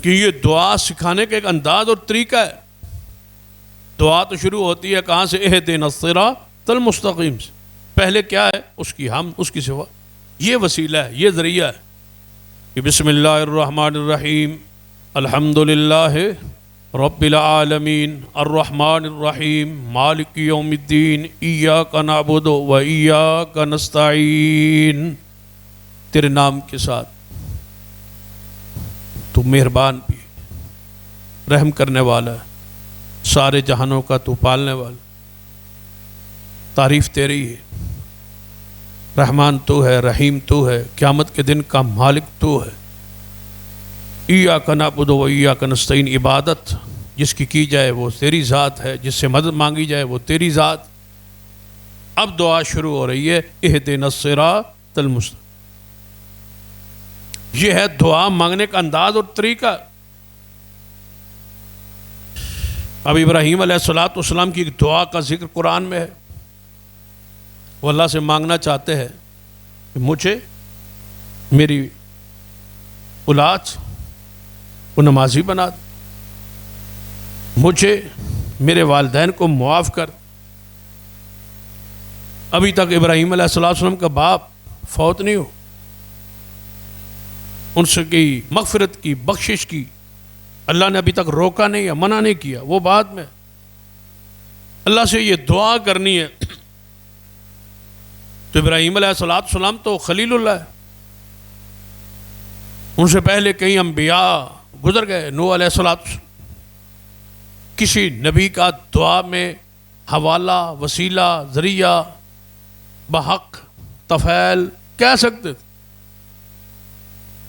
کہ یہ دعا سکھانے کا ایک انداز اور طریقہ ہے. دعا تو شروع ہوتی ہے کہاں سے؟ اہدنا الصراط المستقیم سے. پہلے کیا ہے؟ اس کی حمد، اس کی صفات. یہ وسیلہ ہے، یہ ذریعہ ہے کہ بسم اللہ الرحمن الرحیم الحمد للہ رب العالمین الرحمن الرحیم مالک یوم الدین ایاک نعبد و ایاک نستعین. تیرے نام کے ساتھ تو مہربان بھی، رحم کرنے والا ہے، سارے جہانوں کا تو پالنے والا. تعریف تیری ہے، رحمان تو ہے، رحیم تو ہے، قیامت کے دن کا مالک تو ہے. ایاک نعبد و ایاک نستعین، عبادت جس کی جائے وہ تیری ذات ہے، جس سے مدد مانگی جائے وہ تیری ذات. اب دعا شروع ہو رہی ہے اہدنا الصراط المستقیم. یہ ہے دعا مانگنے کا انداز اور طریقہ. اب ابراہیم علیہ السلام کی ایک دعا کا ذکر قرآن میں ہے. وہ اللہ سے مانگنا چاہتے ہیں کہ مجھے، میری اولاد کو نمازی بنا دے، مجھے، میرے والدین کو معاف کر. ابھی تک ابراہیم علیہ السلام کا باپ فوت نہیں ہو، ان سے کی مغفرت کی، بخشش کی اللہ نے ابھی تک روکا نہیں ہے، منع نہیں کیا. وہ بعد میں اللہ سے یہ دعا کرنی ہے. تو ابراہیم علیہ السلام تو خلیل اللہ ہے، ان سے پہلے کئی انبیاء گزر گئے. نوح علیہ السلام، کسی نبی کا دعا میں حوالہ، وسیلہ، ذریعہ، بحق، تفعیل کہہ سکتے تھے.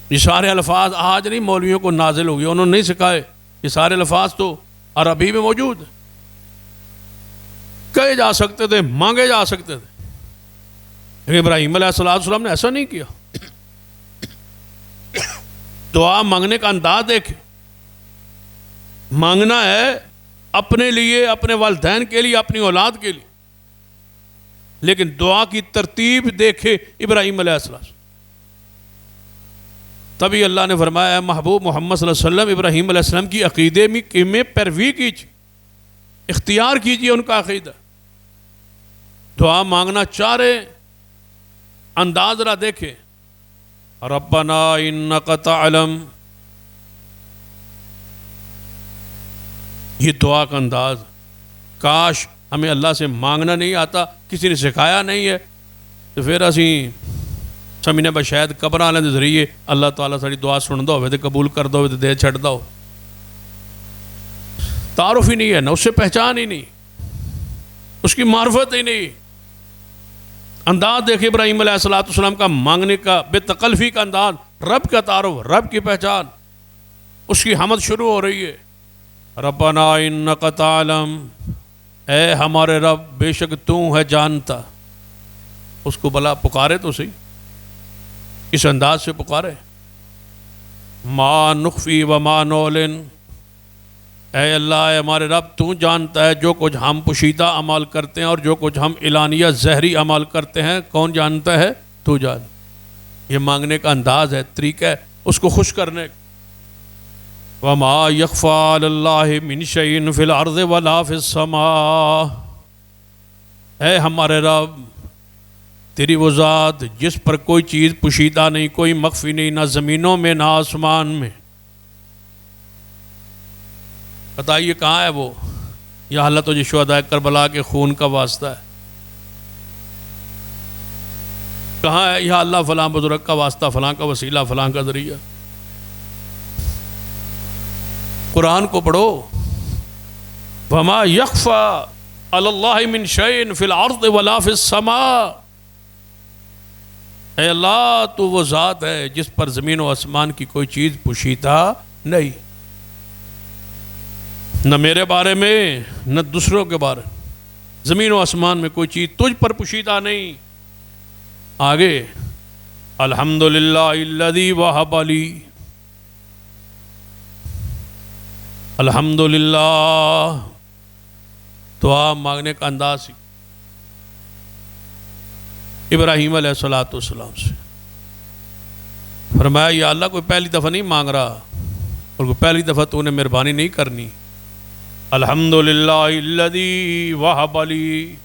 یہ سارے الفاظ آج نہیں مولویوں کو نازل ہو گئے، انہوں نے نہیں سکھائے. یہ سارے الفاظ تو عربی میں موجود ہیں، کہے جا سکتے تھے، مانگے جا سکتے تھے. لیکن ابراہیم علیہ السلام نے ایسا نہیں کیا. دعا مانگنے کا انداز دیکھیں. مانگنا ہے اپنے لیے، اپنے والدین کے لیے، اپنی اولاد کے لیے، لیکن دعا کی ترتیب دیکھے ابراہیم علیہ السلام. تبھی اللہ نے فرمایا محبوب محمد صلی اللہ علیہ وسلم ابراہیم علیہ السلام کی عقیدے میں پیروی کیجیے، اختیار کیجیے ان کا عقیدہ. دعا مانگنا چاہ رہے انداز ذرا دیکھیں. ربنا انک تعلم، یہ دعا کا انداز. کاش ہمیں اللہ سے مانگنا نہیں آتا، کسی نے سکھایا نہیں ہے، تو پھر اسی سمجھنے با شاید قبر والے دے ذریعے اللہ تعالیٰ ساری دعا سندا ہوئے تو قبول کردا ہوئے تو دے چھڑدا ہو. تعارف ہی نہیں ہے، نہ اس سے پہچان ہی نہیں، اس کی معرفت ہی نہیں. انداز دیکھے ابراہیم علیہ السلام کا مانگنے کا، بے تکلفی کا انداز، رب کا تعارف، رب کی پہچان، اس کی حمد شروع ہو رہی ہے. ربنا انک تعلم، اے ہمارے رب بے شک تو ہے جانتا. اس کو بلا پکارے تو صحیح، اس انداز سے پکارے. ما نخفی و ما نعلن، اے اللہ، اے ہمارے رب تو جانتا ہے جو کچھ ہم پوشیدہ عمل کرتے ہیں اور جو کچھ ہم اعلانیہ ظاہری عمل کرتے ہیں. کون جانتا ہے؟ تو جان. یہ مانگنے کا انداز ہے، طریقہ ہے اس کو خوش کرنے کا. وما یخفی علی اللہ من شیء فی الارض ولا فی السماء، اے ہمارے رب تیری وہ ذات جس پر کوئی چیز پوشیدہ نہیں، کوئی مخفی نہیں، نہ زمینوں میں نہ آسمان میں. بتائیے کہاں ہے وہ؟ یا اللہ تجھے شہداء کربلا کے خون کا واسطہ ہے. کہاں ہے یا اللہ فلاں بزرگ کا واسطہ، فلاں کا وسیلہ، فلاں کا ذریعہ. قرآن کو پڑھو. وما یخفی علی اللہ من شیء فی الارض ولا فی السماء، اے اللہ تو وہ ذات ہے جس پر زمین و آسمان کی کوئی چیز پوشیدہ نہیں، نہ میرے بارے میں نہ دوسروں کے بارے. زمین و آسمان میں کوئی چیز تجھ پر پوشیدہ نہیں. آگے الحمدللہ الذی وہب لی، الحمدللہ دعا مانگنے کا انداز ہی ابراہیم علیہ الصلوۃ والسلام سے فرمایا یا اللہ کوئی پہلی دفعہ نہیں مانگ رہا اور کوئی پہلی دفعہ تو نے مہربانی نہیں کرنی. الحمدللہ الذی وہب لی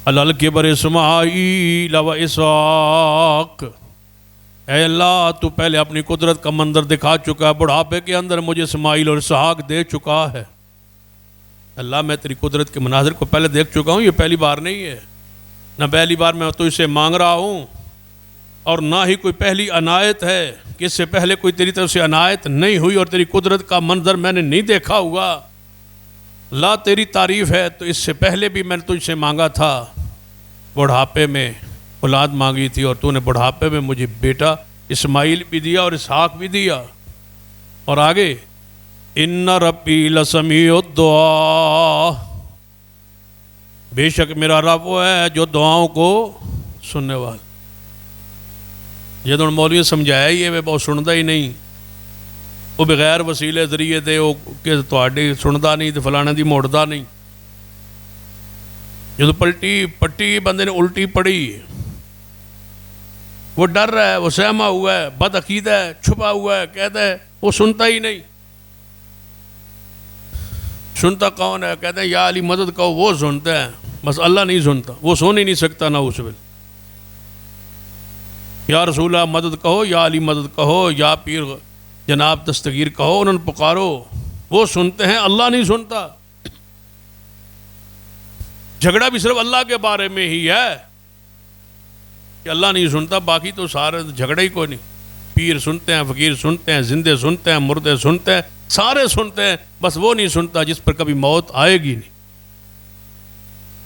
علی الکبر اسماعیل و اسحاق. اے اللہ تو پہلے اپنی قدرت کا منظر دکھا چکا ہے, بڑھاپے کے اندر مجھے اسماعیل اور اسحاق دے چکا ہے. اللہ میں تیری قدرت کے مناظر کو پہلے دیکھ چکا ہوں, یہ پہلی بار نہیں ہے, نہ پہلی بار میں تو اسے مانگ رہا ہوں اور نہ ہی کوئی پہلی عنایت ہے کہ اس سے پہلے کوئی تیری طرف سے عنایت نہیں ہوئی اور تیری قدرت کا منظر میں نے نہیں دیکھا ہوا. اللہ تیری تعریف ہے, تو اس سے پہلے بھی میں نے تجھ سے مانگا تھا, بڑھاپے میں اولاد مانگی تھی اور تو نے بڑھاپے میں مجھے بیٹا اسماعیل بھی دیا اور اسحاق بھی دیا. اور آگے ان ربی لسمیع الدعا, بے شک میرا رب وہ ہے جو دعاؤں کو سننے والا. یہ تو مولوی سمجھایا ہی ہے, بہت سنتا ہی نہیں, وہ بغیر وسیلے ذریعے دے وہ کہ تھوڑی سنتا نہیں تو فلانے دی موڑتا نہیں. جو پٹی بندے نے الٹی پڑی, وہ ڈر رہا ہے, وہ سہما ہوا ہے, بد عقیدہ ہے, چھپا ہوا ہے, کہتا ہے وہ سنتا ہی نہیں. سنتا کون ہے؟ کہتے ہیں یا علی مدد کہو, وہ سنتا ہے, بس اللہ نہیں سنتا, وہ سن ہی نہیں سکتا نہ اس ویل. یا رسول اللہ مدد کہو, یا علی مدد کہو, یا پیر جناب دستگیر کہو, انہوں نے پکارو, وہ سنتے ہیں, اللہ نہیں سنتا. جھگڑا بھی صرف اللہ کے بارے میں ہی ہے کہ اللہ نہیں سنتا, باقی تو سارے جھگڑا ہی کوئی نہیں. پیر سنتے ہیں, فقیر سنتے ہیں, زندے سنتے ہیں, مردے سنتے ہیں, سارے سنتے ہیں, بس وہ نہیں سنتا جس پر کبھی موت آئے گی نہیں.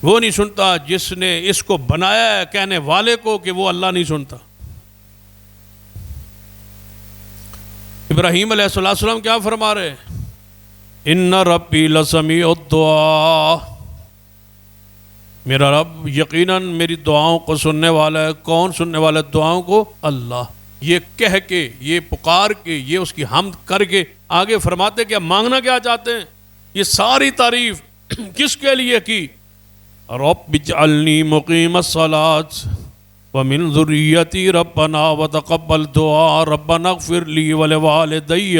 وہ نہیں سنتا جس نے اس کو بنایا ہے کہنے والے کو کہ وہ اللہ نہیں سنتا. ابراہیم علیہ السلام کیا فرما رہے ہیں؟ ان ربی لسمیع الدعا, میرا رب یقیناً میری دعاؤں کو سننے والا ہے. کون سننے والا ہے دعاؤں کو؟ اللہ. یہ کہہ کے, یہ پکار کے, یہ اس کی حمد کر کے آگے فرماتے کہ مانگنا کیا چاہتے ہیں. یہ ساری تعریف کس کے لیے کی؟ رب اجعلنی مقیم الصلاۃ ومن ذریتی ربنا وتقبل دعا ربنا اغفر لی ولوالدی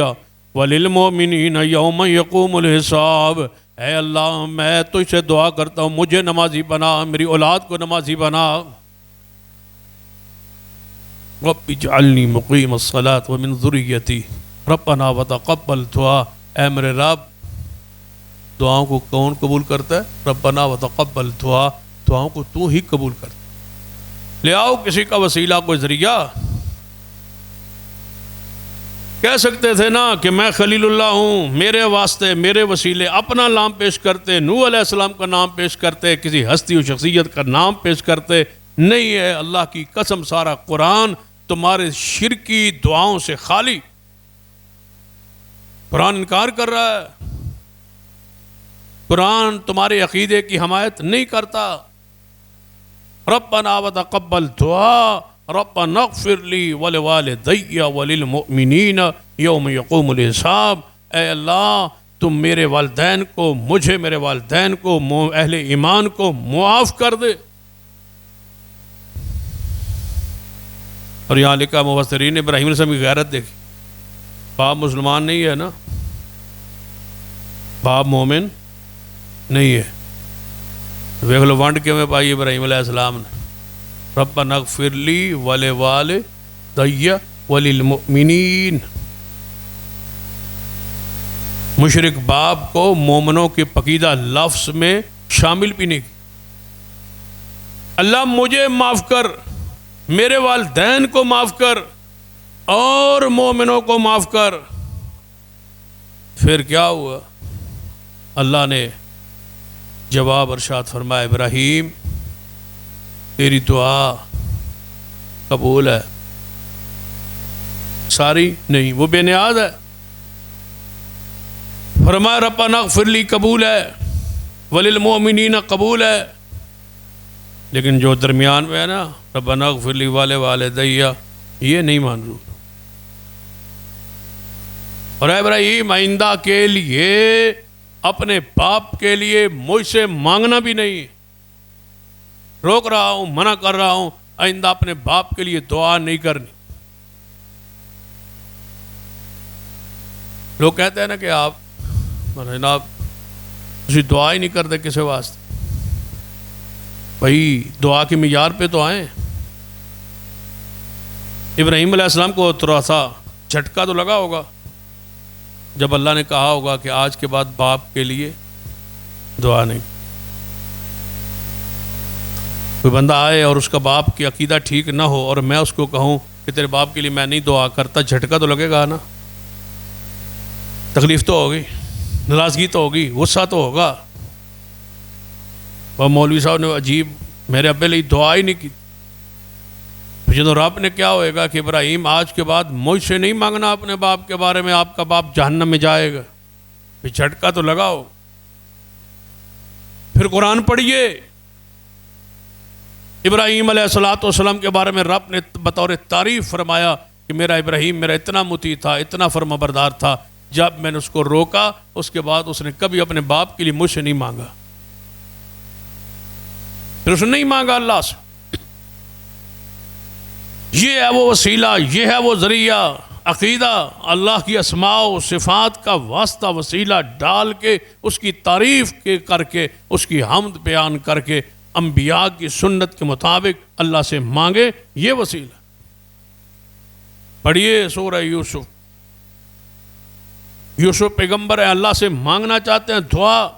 وللمؤمنین یوم یقوم الحساب. اے اللہ میں تجھ سے دعا کرتا ہوں, مجھے نمازی بنا, میری اولاد کو نمازی بنا. رب اجعلنی مقیم الصلاۃ ومن ذریتی ربنا وتقبل دعا. اے میرے رب, دعاؤں کو کون قبول کرتا ہے؟ ربنا وتقبل دعا, دعاؤں کو تو ہی قبول کرتا. لے آؤ کسی کا وسیلہ, کوئی ذریعہ. کہہ سکتے تھے نا کہ میں خلیل اللہ ہوں, میرے واسطے میرے وسیلے اپنا نام پیش کرتے, نوح علیہ السلام کا نام پیش کرتے, کسی ہستی و شخصیت کا نام پیش کرتے. نہیں ہے, اللہ کی قسم سارا قرآن تمہارے شرکی دعاؤں سے خالی. قرآن انکار کر رہا ہے, قرآن تمہارے عقیدے کی حمایت نہیں کرتا. ربنا وتقبل دعا ربنا اغفر لی ولوالدی وللمؤمنین یوم یقوم الحساب. اے اللہ تم میرے والدین کو, مجھے, میرے والدین کو, اہل ایمان کو معاف کر دے. اور یہاں لکھا مفسرین ابراہیم علیہ السلام کی غیرت دیکھی. باپ مسلمان نہیں ہے نا, باپ مومن نہیں ہے. دیکھ لو ونڈ کے میں پائی ابراہیم علیہ السلام نے, ربنا اغفر لی ولوالدی وللمؤمنین. مشرک باپ کو مومنوں کے پکیدہ لفظ میں شامل بھی نہیں. اللہ مجھے معاف کر, میرے والدین کو معاف کر, اور مومنوں کو معاف کر. پھر کیا ہوا؟ اللہ نے جواب ارشاد فرمایا, ابراہیم تیری دعا قبول ہے. ساری نہیں, وہ بے نیاز ہے. فرمایا ربنا اغفر لی قبول ہے, وللمؤمنین قبول ہے, لیکن جو درمیان میں ہے نا ربنا اغفر لی ولوالدی, یہ نہیں منظور. اور اے ابراہیم آئندہ کے لیے اپنے باپ کے لیے مجھ سے مانگنا بھی نہیں، روک رہا ہوں، منع کر رہا ہوں، آئندہ اپنے باپ کے لیے دعا نہیں کرنی۔ لوگ کہتے ہیں نا کہ آپ جناب تسی دعا ہی نہیں کرتے کسی واسطے، بھائی دعا کی معیار پہ تو آئیں۔ ابراہیم علیہ السلام کو تھوڑا سا جھٹکا تو لگا ہوگا جب اللہ نے کہا ہوگا کہ آج کے بعد باپ کے لیے دعا نہیں۔ کوئی بندہ آئے اور اس کا باپ کی عقیدہ ٹھیک نہ ہو اور میں اس کو کہوں کہ تیرے باپ کے لیے میں نہیں دعا کرتا، جھٹکا تو لگے گا نا، تکلیف تو ہوگی، ناراضگی تو ہوگی، غصہ تو ہوگا۔ اور مولوی صاحب نے عجیب میرے ابے لیے دعا ہی نہیں کی۔ جب رب نے کیا ہوئے گا کہ ابراہیم آج کے بعد مجھ سے نہیں مانگنا اپنے باپ کے بارے میں، آپ کا باپ جہنم میں جائے گا، پھر جھٹکا تو لگاؤ۔ پھر قرآن پڑھیے، ابراہیم علیہ السلام کے بارے میں رب نے بطور تعریف فرمایا کہ میرا ابراہیم میرا اتنا مطیع تھا، اتنا فرما بردار تھا، جب میں نے اس کو روکا اس کے بعد اس نے کبھی اپنے باپ کے لیے مجھ سے نہیں مانگا، پھر اس نے نہیں مانگا اللہ سے۔ یہ ہے وہ وسیلہ، یہ ہے وہ ذریعہ، عقیدہ اللہ کی اسماء و صفات کا واسطہ وسیلہ ڈال کے اس کی تعریف کر کے اس کی حمد بیان کر کے انبیاء کی سنت کے مطابق اللہ سے مانگے، یہ وسیلہ۔ پڑھیے سورہ یوسف، یوسف پیغمبر ہیں، اللہ سے مانگنا چاہتے ہیں دعا،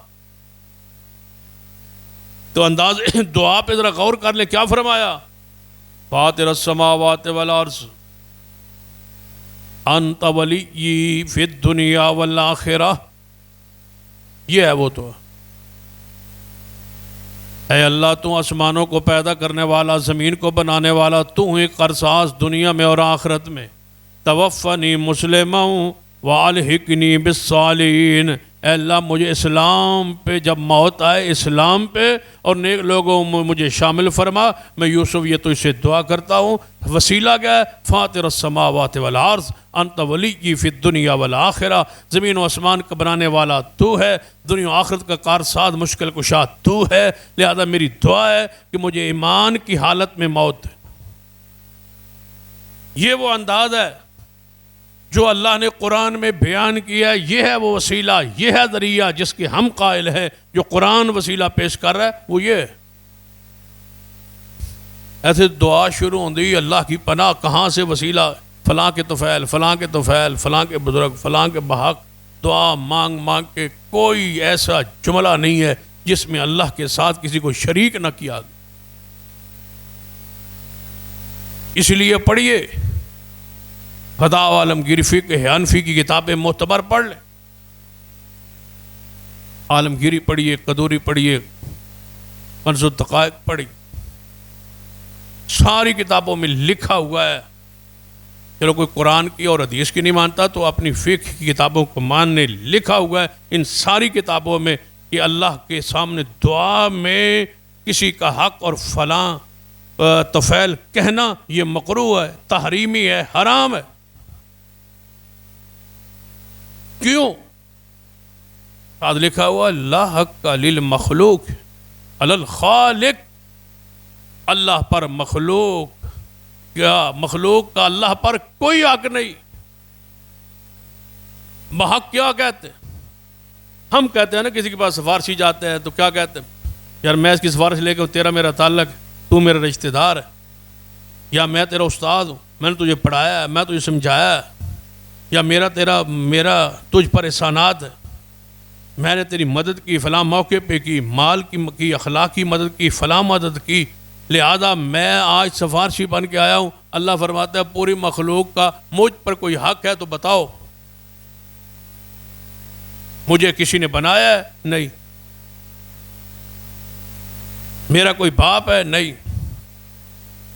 تو انداز دعا پہ ذرا غور کر لیں، کیا فرمایا؟ فاطر السماوات والارض انت ولی فی الدنیا والآخرہ، یہ ہے وہ تو۔ اے اللہ تو آسمانوں کو پیدا کرنے والا، زمین کو بنانے والا، تو ہی قرساز دنیا میں اور آخرت میں۔ توفنی مسلما والحقنی بالصالحین، اے اللہ مجھے اسلام پہ جب موت آئے اسلام پہ اور نیک لوگوں میں مجھے شامل فرما۔ میں یوسف یہ تو اسے دعا کرتا ہوں، وسیلہ کیا ہے؟ فاطر السماوات والارض انت ولی فی الدنیا والآخرہ، زمین و آسمان کا بنانے والا تو ہے، دنیا و آخرت کا کارساز مشکل کشا تو ہے، لہذا میری دعا ہے کہ مجھے ایمان کی حالت میں موت دے۔ یہ وہ انداز ہے جو اللہ نے قرآن میں بیان کیا ہے، یہ ہے وہ وسیلہ، یہ ہے ذریعہ جس کے ہم قائل ہیں۔ جو قرآن وسیلہ پیش کر رہا ہے وہ یہ ہے۔ ایسے دعا شروع ہوندی اللہ کی پناہ، کہاں سے وسیلہ؟ فلاں کے طفیل، فلاں کے طفیل، فلاں کے بزرگ، فلاں کے بحق، دعا مانگ مانگ کے کوئی ایسا جملہ نہیں ہے جس میں اللہ کے ساتھ کسی کو شریک نہ کیا۔ اس لیے پڑھیے فتح عالمگیر فقہ حنفی کی کتابیں معتبر پڑھ لیں، عالمگیری پڑھیے، قدوری پڑھیے، کنز الدقائق پڑھیے، ساری کتابوں میں لکھا ہوا ہے۔ چلو کوئی قرآن کی اور حدیث کی نہیں مانتا تو اپنی فقہ کی کتابوں کو ماننے، لکھا ہوا ہے ان ساری کتابوں میں کہ اللہ کے سامنے دعا میں کسی کا حق اور فلاں طفیل کہنا یہ مکروہ ہے، تحریمی ہے، حرام ہے۔ کیوں؟ آج لکھا ہوا لا حق للمخلوق علی الخالق، اللہ پر مخلوق کیا مخلوق کا اللہ پر کوئی حق نہیں۔ بحق کیا کہتے ہیں؟ ہم کہتے ہیں نا کسی کے پاس سفارشی جاتے ہیں تو کیا کہتے ہیں؟ یار میں اس کی سفارش لے کے تیرا میرا تعلق ہے، تو میرا رشتہ دار ہے، یا میں تیرا استاد ہوں، میں نے تجھے پڑھایا ہے، میں تجھے سمجھایا ہے، یا میرا تجھ پر احسانات ہے، میں نے تیری مدد کی فلاں موقع پہ کی، مال کی اخلاقی مدد کی، فلاں مدد کی، لہذا میں آج سفارشی بن کے آیا ہوں۔ اللہ فرماتا ہے پوری مخلوق کا مجھ پر کوئی حق ہے تو بتاؤ۔ مجھے کسی نے بنایا ہے؟ نہیں۔ میرا کوئی باپ ہے؟ نہیں۔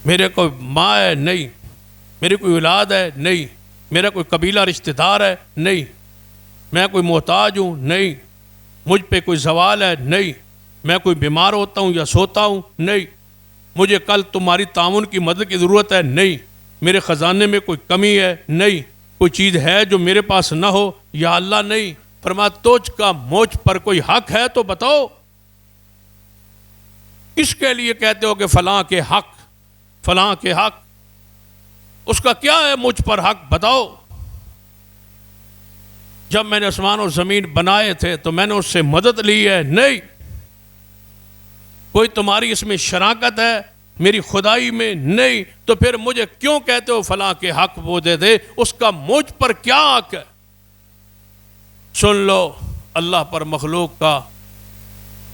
میرے کوئی ماں ہے؟ نہیں۔ میری کوئی اولاد ہے؟ نہیں۔ میرا کوئی قبیلہ رشتہ دار ہے؟ نہیں۔ میں کوئی محتاج ہوں؟ نہیں۔ مجھ پہ کوئی زوال ہے؟ نہیں۔ میں کوئی بیمار ہوتا ہوں یا سوتا ہوں؟ نہیں۔ مجھے کل تمہاری تعاون کی مدد کی ضرورت ہے؟ نہیں۔ میرے خزانے میں کوئی کمی ہے؟ نہیں۔ کوئی چیز ہے جو میرے پاس نہ ہو؟ یا اللہ نہیں۔ فرمایا تجھ کا مجھ پر کوئی حق ہے تو بتاؤ، کس کے لیے کہتے ہو کہ فلاں کے حق، فلاں کے حق، اس کا کیا ہے مجھ پر حق بتاؤ؟ جب میں نے آسمان اور زمین بنائے تھے تو میں نے اس سے مدد لی ہے؟ نہیں۔ کوئی تمہاری اس میں شراکت ہے میری خدائی میں؟ نہیں۔ تو پھر مجھے کیوں کہتے ہو فلاں کے حق وہ دے دے؟ اس کا مجھ پر کیا حق ہے؟ سن لو، اللہ پر مخلوق کا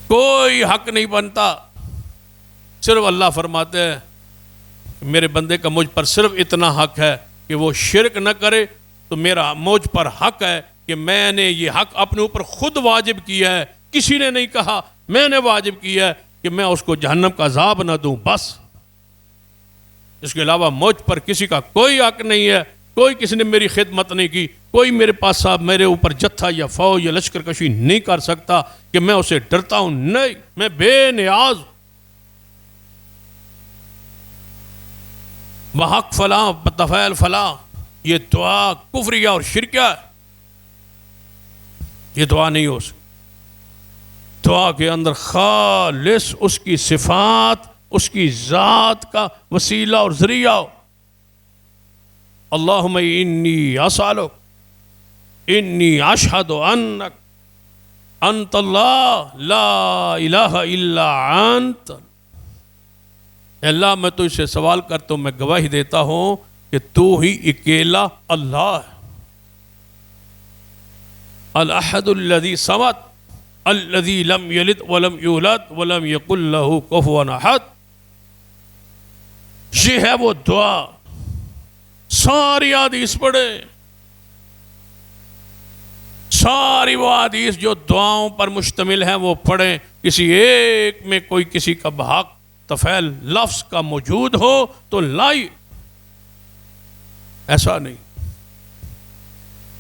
کوئی حق نہیں بنتا، صرف اللہ فرماتے ہیں میرے بندے کا مجھ پر صرف اتنا حق ہے کہ وہ شرک نہ کرے، تو میرا مجھ پر حق ہے کہ میں نے یہ حق اپنے اوپر خود واجب کیا ہے، کسی نے نہیں کہا، میں نے واجب کیا ہے کہ میں اس کو جہنم کا عذاب نہ دوں، بس۔ اس کے علاوہ مجھ پر کسی کا کوئی حق نہیں ہے، کوئی کسی نے میری خدمت نہیں کی، کوئی میرے پاس صاحب میرے اوپر جتھا یا فوج یا لشکر کشی نہیں کر سکتا کہ میں اسے ڈرتا ہوں، نہیں، میں بے نیاز۔ بحق فلاں بتفعیل فلاں، یہ دعا کفریہ اور شرکیہ ہے، یہ دعا نہیں ہو سکتی۔ دعا کے اندر خالص اس کی صفات، اس کی ذات کا وسیلہ اور ذریعہ ہو۔ اللہم انی اسألک، انی اشہد انک انت اللہ لا الہ الا انت۔ اے اللہ میں تو اسے سوال کرتا ہوں، میں گواہی دیتا ہوں کہ تو ہی اکیلا اللہ ہے۔ الاحد الذی صمد الذی لم یلد ولم یولد ولم یکن لہ کفوا احد۔ یہ ہے وہ دعا، ساری حدیث پڑھے، ساری وہ حدیث جو دعاؤں پر مشتمل ہیں وہ پڑھیں، کسی ایک میں کوئی کسی کا بحق تفعیل لفظ کا موجود ہو تو لائی، ایسا نہیں۔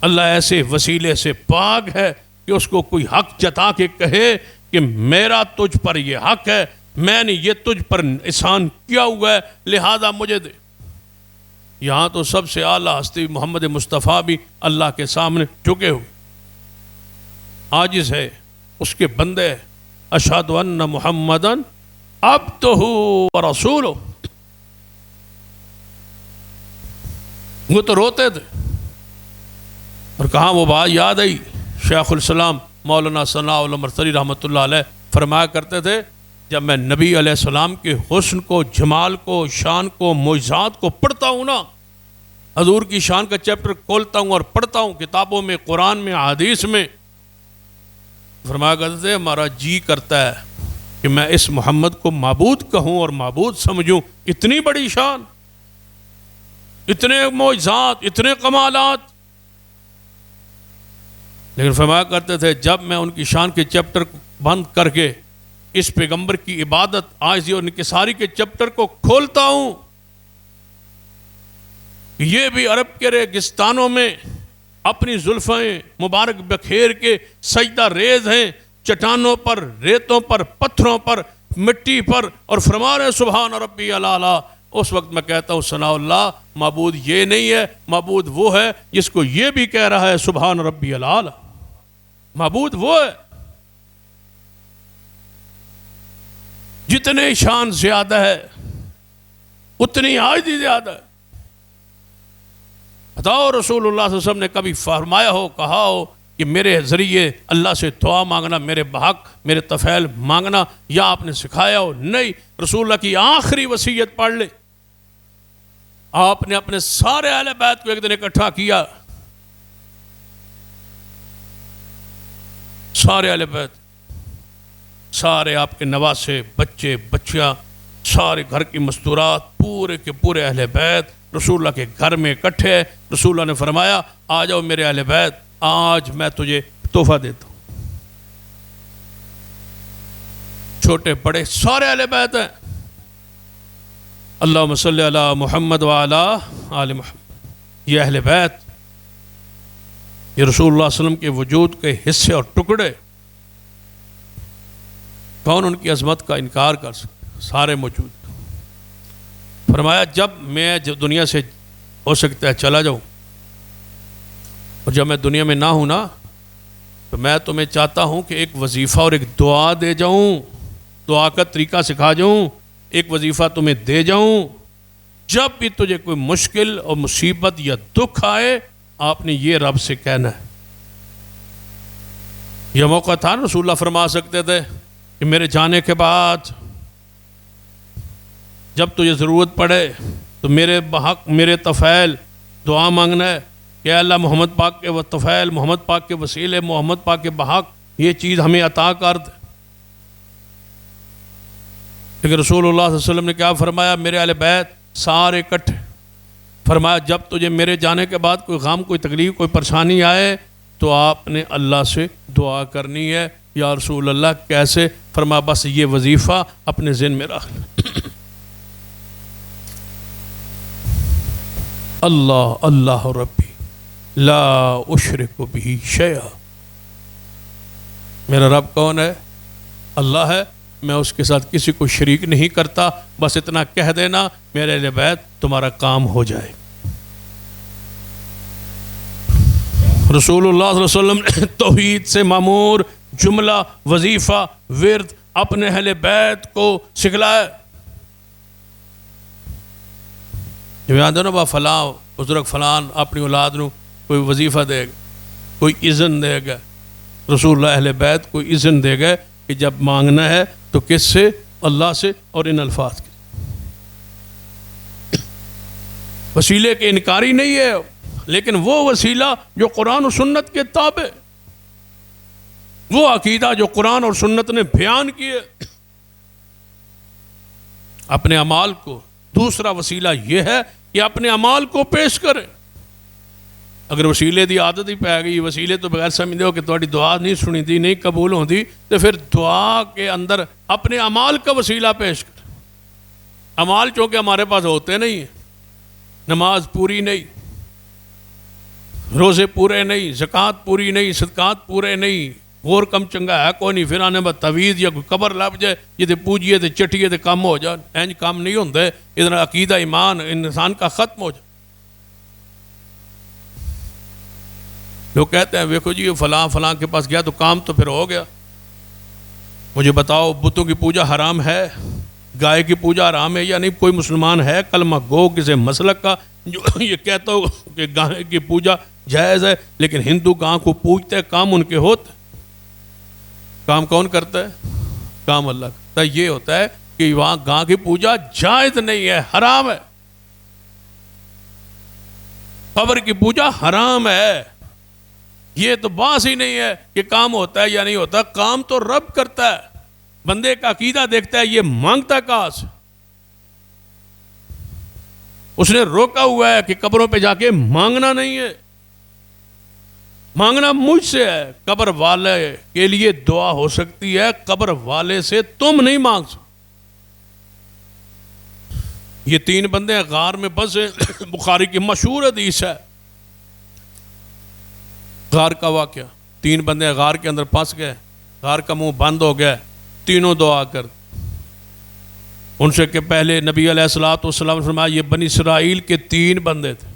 اللہ ایسے وسیلے سے پاک ہے کہ اس کو کوئی حق جتا کے کہے کہ میرا تجھ پر یہ حق ہے، میں نے یہ تجھ پر احسان کیا ہوا ہے لہذا مجھے دے۔ یہاں تو سب سے اعلیٰ ہستی محمد مصطفیٰ بھی اللہ کے سامنے جھکے ہوئے، عاجز ہے، اس کے بندے، اشہد ان محمدن عبدہ ورسولہ۔ وہ تو روتے تھے، اور کہاں وہ بات یاد آئی، شیخ الاسلام مولانا ثناء اللہ مرسلی رحمۃ اللہ علیہ فرمایا کرتے تھے جب میں نبی علیہ السلام کے حسن کو، جمال کو، شان کو، معجزات کو پڑھتا ہوں نا، حضور کی شان کا چیپٹر کھولتا ہوں اور پڑھتا ہوں کتابوں میں، قرآن میں، حدیث میں، فرمایا کرتے تھے ہمارا جی کرتا ہے کہ میں اس محمد کو معبود کہوں اور معبود سمجھوں، اتنی بڑی شان، اتنے معجزات، اتنے کمالات۔ لیکن فرمایا کرتے تھے جب میں ان کی شان کے چیپٹر کو بند کر کے اس پیغمبر کی عبادت، عاجزی اور انکساری کے چیپٹر کو کھولتا ہوں، یہ بھی عرب کے ریگستانوں میں اپنی زلفیں مبارک بکھیر کے سجدہ ریز ہیں، چٹانوں پر، ریتوں پر، پتھروں پر، مٹی پر، اور فرما رہے سبحان ربی الاعلیٰ۔ اس وقت میں کہتا ہوں ثناء اللہ، معبود یہ نہیں ہے، معبود وہ ہے جس کو یہ بھی کہہ رہا ہے سبحان ربی الاعلیٰ، معبود وہ ہے۔ جتنے شان زیادہ ہے اتنی عاجزی زیادہ ہے۔ بتاؤ رسول اللہ صلی اللہ علیہ وسلم نے کبھی فرمایا ہو، کہا ہو کہ میرے ذریعے اللہ سے دعا مانگنا، میرے بحق، میرے تفعیل مانگنا، یا آپ نے سکھایا ہو؟ نہیں۔ رسول اللہ کی آخری وصیت پڑھ لیں، آپ نے اپنے سارے اہل بیت کو ایک دن اکٹھا کیا، سارے اہل بیت، سارے آپ کے نواسے، بچے، بچیاں، سارے گھر کی مستورات، پورے کے پورے اہل بیت رسول اللہ کے گھر میں اکٹھے۔ رسول اللہ نے فرمایا آ جاؤ میرے اہل بیت، آج میں تجھے تحفہ دیتا ہوں۔ چھوٹے بڑے سارے اہل بیت ہیں۔ اللہم صلی علی محمد وعلی آل محمد۔ یہ اہل بیت، یہ رسول اللہ صلی اللہ علیہ وسلم کے وجود کے حصے اور ٹکڑے، کون ان کی عظمت کا انکار کر سکتا؟ سارے موجود۔ فرمایا جب میں دنیا سے ہو سکتا ہے چلا جاؤں، اور جب میں دنیا میں نہ ہوں نا تو میں تمہیں چاہتا ہوں کہ ایک وظیفہ اور ایک دعا دے جاؤں، دعا کا طریقہ سکھا جاؤں، ایک وظیفہ تمہیں دے جاؤں، جب بھی تجھے کوئی مشکل اور مصیبت یا دکھ آئے آپ نے یہ رب سے کہنا ہے۔ یہ موقع تھا رسول اللہ فرما سکتے تھے کہ میرے جانے کے بعد جب تجھے ضرورت پڑے تو میرے بحق میرے طفیل دعا مانگنا ہے کہ اے اللہ محمد پاک کے طفیل، محمد پاک کے وسیلے، محمد پاک کے بحق یہ چیز ہمیں عطا کر دے۔ لیکن رسول اللہ صلی اللہ علیہ وسلم نے کیا فرمایا؟ میرے اہل بیت سارے اکٹھے فرمایا جب تجھے میرے جانے کے بعد کوئی غم، کوئی تکلیف، کوئی پریشانی آئے تو آپ نے اللہ سے دعا کرنی ہے۔ یا رسول اللہ کیسے؟ فرمایا بس یہ وظیفہ اپنے ذہن میں رکھ اللہ اللہ ربی لا اشرک بہ شیئا، میرا رب کون ہے؟ اللہ ہے، میں اس کے ساتھ کسی کو شریک نہیں کرتا، بس اتنا کہہ دینا میرے اہل بیت تمہارا کام ہو جائے۔ رسول اللہ صلی اللہ علیہ وسلم نے توحید سے معمور جملہ، وظیفہ، ورد اپنے اہل بیت کو سکھلایا۔ جو آدھے نا با فلاں بزرگ فلان اپنی اولاد نو کوئی وظیفہ دے گا، کوئی اذن دے گا، رسول اللہ اہل بیت کوئی اذن دے گا کہ جب مانگنا ہے تو کس سے؟ اللہ سے، اور ان الفاظ کے۔ وسیلے کے انکاری نہیں ہے، لیکن وہ وسیلہ جو قرآن و سنت کے تابع، وہ عقیدہ جو قرآن اور سنت نے بیان کیے، اپنے اعمال کو۔ دوسرا وسیلہ یہ ہے کہ اپنے اعمال کو پیش کرے۔ اگر وسیلے دی عادت ہی پی گئی، وسیلے تو بغیر سمجھ دو کہ تھوڑی دعا نہیں سنی تھی، نہیں قبول ہوتی، تو پھر دعا کے اندر اپنے اعمال کا وسیلہ پیش کر۔ اعمال چونکہ ہمارے پاس ہوتے نہیں ہیں، نماز پوری نہیں، روزے پورے نہیں، زکوٰۃ پوری نہیں، صدقات پورے نہیں، اور کم چنگا ہے کوئی نہیں، پھر آنے بعد توید یا کوئی قبر لب جائے یہ تے پوجیے تے چٹیے تے کم ہو جائے، اینج کام نہیں ہوندے، ادھر عقیدہ ایمان انسان کا ختم ہو جائے۔ لوگ کہتے ہیں ویکھو جی فلاں فلاں کے پاس گیا تو کام تو پھر ہو گیا۔ مجھے بتاؤ بتوں کی پوجا حرام ہے؟ گائے کی پوجا حرام ہے یا نہیں؟ کوئی مسلمان ہے کلمہ گو کسی مسلک کا جو یہ کہتا ہو کہ گائے کی پوجا جائز ہے؟ لیکن ہندو گاں کو پوجتے ہیں، کام ان کے ہوتے، کام کون کرتا ہے؟ کام اللہ کرتا ہے۔ یہ ہوتا ہے کہ وہاں گاں کی پوجا جائز نہیں ہے، حرام ہے۔ قبر کی پوجا حرام ہے۔ یہ تو باس ہی نہیں ہے کہ کام ہوتا ہے یا نہیں ہوتا، کام تو رب کرتا ہے۔ بندے کا عقیدہ دیکھتا ہے یہ مانگتا ہے کہاں سے۔ اس نے روکا ہوا ہے کہ قبروں پہ جا کے مانگنا نہیں ہے، مانگنا مجھ سے ہے۔ قبر والے کے لیے دعا ہو سکتی ہے، قبر والے سے تم نہیں مانگ سکتے۔ یہ 3 بندے غار میں پھنسے، بخاری کی مشہور حدیث ہے غار کا واقعہ۔ 3 بندے غار کے اندر پھنس گئے، غار کا منہ بند ہو گیا، تینوں دعا کر۔ ان سے کہ پہلے نبی علیہ الصلوۃ والسلام نے فرمایا یہ بنی اسرائیل کے 3 بندے تھے،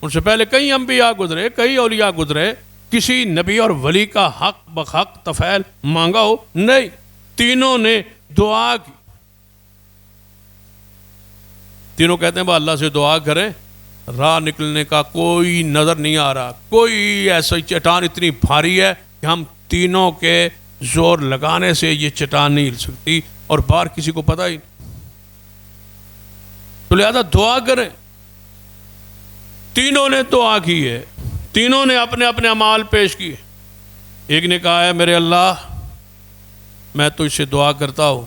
ان سے پہلے کئی انبیاء گزرے، کئی اولیاء گزرے، کسی نبی اور ولی کا حق بحق طفیل مانگا ہو؟ نہیں، تینوں نے دعا کی۔ تینوں کہتے ہیں با اللہ سے دعا کریں، راہ نکلنے کا کوئی نظر نہیں آ رہا، کوئی ایسا چٹان اتنی بھاری ہے کہ ہم تینوں کے زور لگانے سے یہ چٹان نہیں ہل سکتی، اور باہر کسی کو پتہ ہی نہیں، تو لہذا دعا کریں۔ تینوں نے دعا کی ہے، تینوں نے اپنے اپنے اعمال پیش کیے۔ ایک نے کہا ہے میرے اللہ میں تجھ سے دعا کرتا ہوں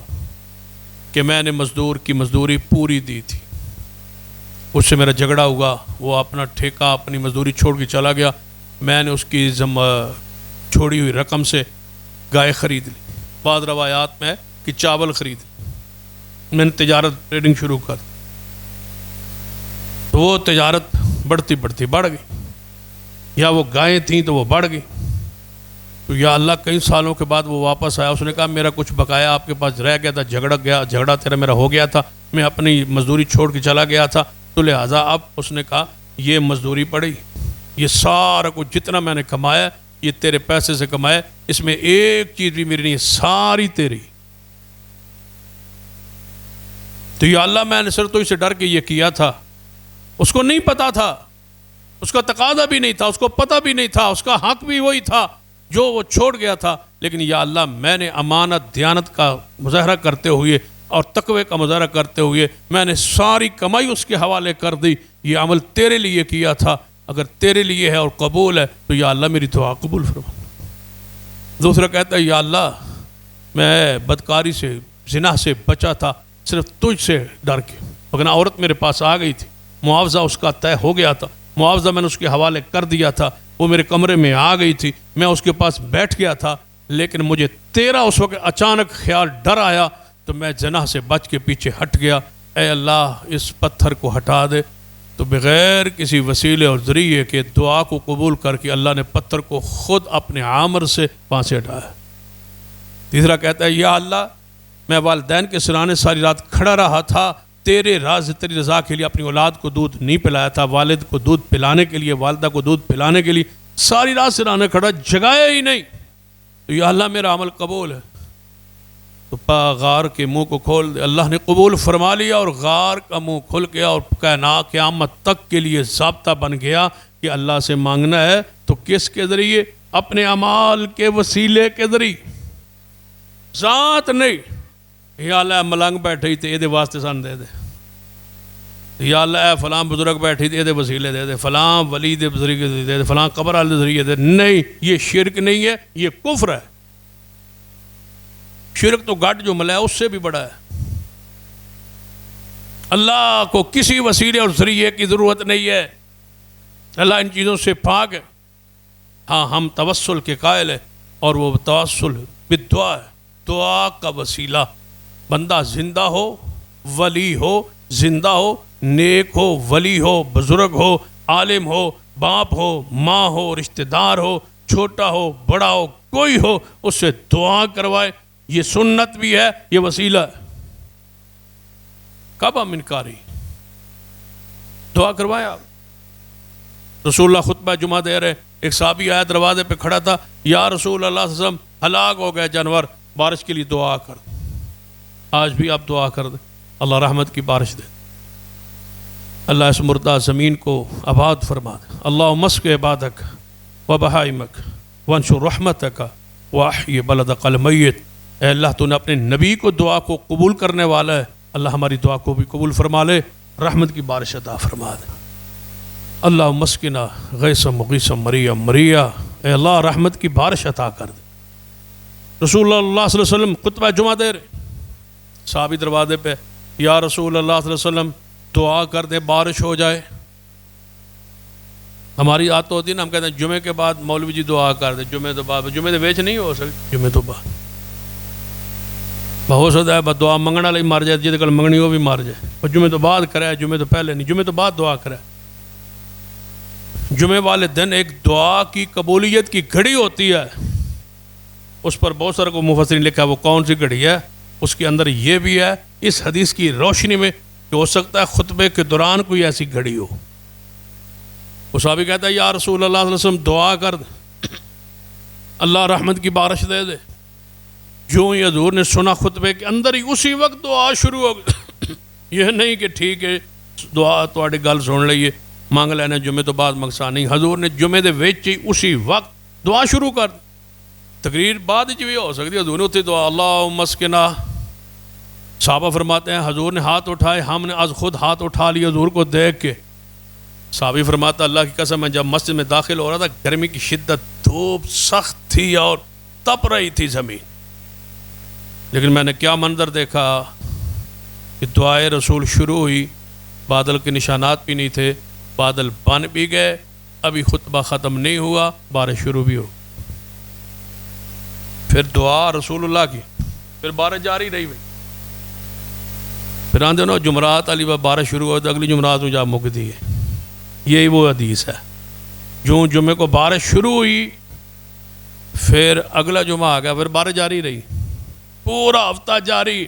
کہ میں نے مزدور کی مزدوری پوری دی تھی، اس سے میرا جھگڑا ہوا، وہ اپنا ٹھیکہ اپنی مزدوری چھوڑ کے چلا گیا، میں نے اس کی چھوڑی ہوئی رقم سے گائے خرید لی، بعض روایات میں ہے کہ چاول خرید لی، میں نے تجارت ٹریڈنگ شروع کر دی، تو وہ تجارت بڑھتی بڑھتی بڑھ گئی، یا وہ گائیں تھیں تو وہ بڑھ گئی، تو یا اللہ کئی سالوں کے بعد وہ واپس آیا، اس نے کہا میرا کچھ بقایا آپ کے پاس رہ گیا تھا، جھگڑا تیرا میرا ہو گیا تھا، میں اپنی مزدوری چھوڑ کے چلا گیا تھا، تو لہٰذا اب اس نے کہا یہ مزدوری پڑی، یہ سارا کچھ جتنا میں نے کمایا یہ تیرے پیسے سے کمایا، اس میں ایک چیز بھی میری نہیں، ساری تیری۔ تو یا اللہ میں نے صرف تو اسے ڈر کے یہ کیا تھا، اس کو نہیں پتا تھا، اس کا تقاضا بھی نہیں تھا، اس کو پتہ بھی نہیں تھا، اس کا حق بھی وہی تھا جو وہ چھوڑ گیا تھا، لیکن یا اللہ میں نے امانت دیانت کا مظاہرہ کرتے ہوئے اور تقوی کا مظاہرہ کرتے ہوئے میں نے ساری کمائی اس کے حوالے کر دی، یہ عمل تیرے لیے کیا تھا، اگر تیرے لیے ہے اور قبول ہے تو یا اللہ میری دعا قبول فرما۔ دوسرا کہتا ہے یا اللہ میں بدکاری سے زنا سے بچا تھا صرف تجھ سے ڈر کے، مگر عورت میرے پاس آ گئی تھی، معاوضہ اس کا طے ہو گیا تھا، معاوضہ میں نے اس کے حوالے کر دیا تھا، وہ میرے کمرے میں آ گئی تھی، میں اس کے پاس بیٹھ گیا تھا، لیکن مجھے تیرا اس وقت اچانک خیال ڈر آیا تو میں زنا سے بچ کے پیچھے ہٹ گیا، اے اللہ اس پتھر کو ہٹا دے۔ تو بغیر کسی وسیلے اور ذریعے کے دعا کو قبول کر کے اللہ نے پتھر کو خود اپنے عامر سے وہاں سے ہٹایا۔ تیسرا کہتا ہے یا اللہ میں والدین کے سرانے ساری رات کھڑا رہا تھا، تیری رضا کے لیے اپنی اولاد کو دودھ نہیں پلایا تھا، والد کو دودھ پلانے کے لیے، والدہ کو دودھ پلانے کے لیے ساری رات سرانے کھڑا، جگایا ہی نہیں، تو یا اللہ میرا عمل قبول ہے۔ تو غار کے منہ کو کھول دے، اللہ نے قبول فرما لیا اور غار کا منہ کھل گیا اور قیامت تک کے لیے ضابطہ بن گیا کہ اللہ سے مانگنا ہے تو کس کے ذریعے؟ اپنے اعمال کے وسیلے کے ذریعے، ذات نہیں۔ یا اللہ ملنگ بیٹھی تھے یہ واسطے سان دے دے، یا اللہ اے فلاں بزرگ بیٹھی تھے یہ وسیلے دے دے، فلاں ولی دے ذریعے دے دے، فلاں قبر والے ذریعے دے، نہیں، یہ شرک نہیں ہے، یہ کفر ہے۔ شرک تو گھٹ جو ملا ہے اس سے بھی بڑا ہے۔ اللہ کو کسی وسیلے اور ذریعے کی ضرورت نہیں ہے، اللہ ان چیزوں سے پاک ہے۔ ہاں ہم توسل کے قائل ہیں اور وہ توسل بدعا ہے، دعا کا وسیلہ، بندہ زندہ ہو، ولی ہو، زندہ ہو، نیک ہو، ولی ہو، بزرگ ہو، عالم ہو، باپ ہو، ماں ہو، رشتہ دار ہو، چھوٹا ہو، بڑا ہو، کوئی ہو، اس سے دعا کروائے، یہ سنت بھی ہے، یہ وسیلہ ہے۔ کب ہم انکاری؟ دعا کروائے آپ۔ رسول اللہ خطبہ جمعہ دے رہے، ایک صحابی آیا دروازے پہ کھڑا تھا، یا رسول اللہ صلی اللہ علیہ وسلم ہلاک ہو گئے جانور، بارش کے لیے دعا کر دیں۔ آج بھی آپ دعا کر دیں، اللہ رحمت کی بارش دے، اللہ اس مردہ زمین کو آباد فرما دے۔ اللہ مسک عبادک و بہائمک وانشر رحمتک واحی بلدک المیت۔ اے اللہ تو نے اپنے نبی کو دعا کو قبول کرنے والا ہے، اللہ ہماری دعا کو بھی قبول فرما لے، رحمت کی بارش عطا فرما دے۔ اللہ مسکنا غیث مغیث مریا مریا، اے اللہ رحمت کی بارش عطا کر دے۔ رسول اللہ صلی اللہ علیہ وسلم خطبہ جمعہ دے رہے، صحابی دروازے پہ، یا رسول اللہ صلی اللہ علیہ وسلم دعا کر دے بارش ہو جائے۔ ہماری عادت ہوتی ہے نا، ہم کہتے ہیں جمعے کے بعد مولوی جی دعا کر دے، جمعے تو بعد، جمعے تو ویچ نہیں ہو سکتی، جمعے تو بعد ہو سکتا ہے دعا منگنا لئی مر جائے، جہد کل منگنی وہ بھی مر جائے، اور جمعے تو بعد کرے، جمعے تو پہلے نہیں، جمعے تو بعد دعا کرے۔ جمعے والے دن ایک دعا کی قبولیت کی گھڑی ہوتی ہے، اس پر بہت سارے کو مفسرین لکھا ہے وہ کون سی گھڑی ہے، اس کے اندر یہ بھی ہے اس حدیث کی روشنی میں کہ ہو سکتا ہے خطبے کے دوران کوئی ایسی گھڑی ہو۔ وہ صحابی کہتا ہے یا رسول اللہ صلی اللہ علیہ وسلم دعا کر دے، اللہ رحمت کی بارش دے دے۔ جو ہی حضور نے سنا خطبے کے اندر ہی اسی وقت دعا شروع ہو گئی۔ یہ نہیں کہ ٹھیک ہے دعا تواڈی گل سن لئیے مانگ لینا جمعے تو بعد مقصد نہیں، حضور نے جمعے دے وچ ہی اسی وقت دعا شروع کر دی۔ تقریر بعد ہی بھی ہو سکتی ہے، حضور نے اتنی دعا اللہم اسقنا۔ صحابہ فرماتے ہیں حضور نے ہاتھ اٹھائے، ہم نے از خود ہاتھ اٹھا لیا حضور کو دیکھ کے۔ صحابی فرماتا اللہ کی قسم ہے جب مسجد میں داخل ہو رہا تھا گرمی کی شدت، دھوپ سخت تھی اور تپ رہی تھی زمین، لیکن میں نے کیا منظر دیکھا کہ دعائے رسول شروع ہوئی، بادل کے نشانات بھی نہیں تھے، بادل بن بھی گئے، ابھی خطبہ ختم نہیں ہوا بارش شروع بھی ہو، پھر دعا رسول اللہ کی، پھر بارش جاری رہی بھائی، پھر آندے نا جمعرات علی بارش شروع ہو تو اگلی جمعرات میں جا مکتی ہے۔ یہی وہ حدیث ہے، جو جمعے کو بارش شروع ہوئی پھر اگلا جمعہ آ گیا، پھر بارش جاری رہی، پورا ہفتہ جاری۔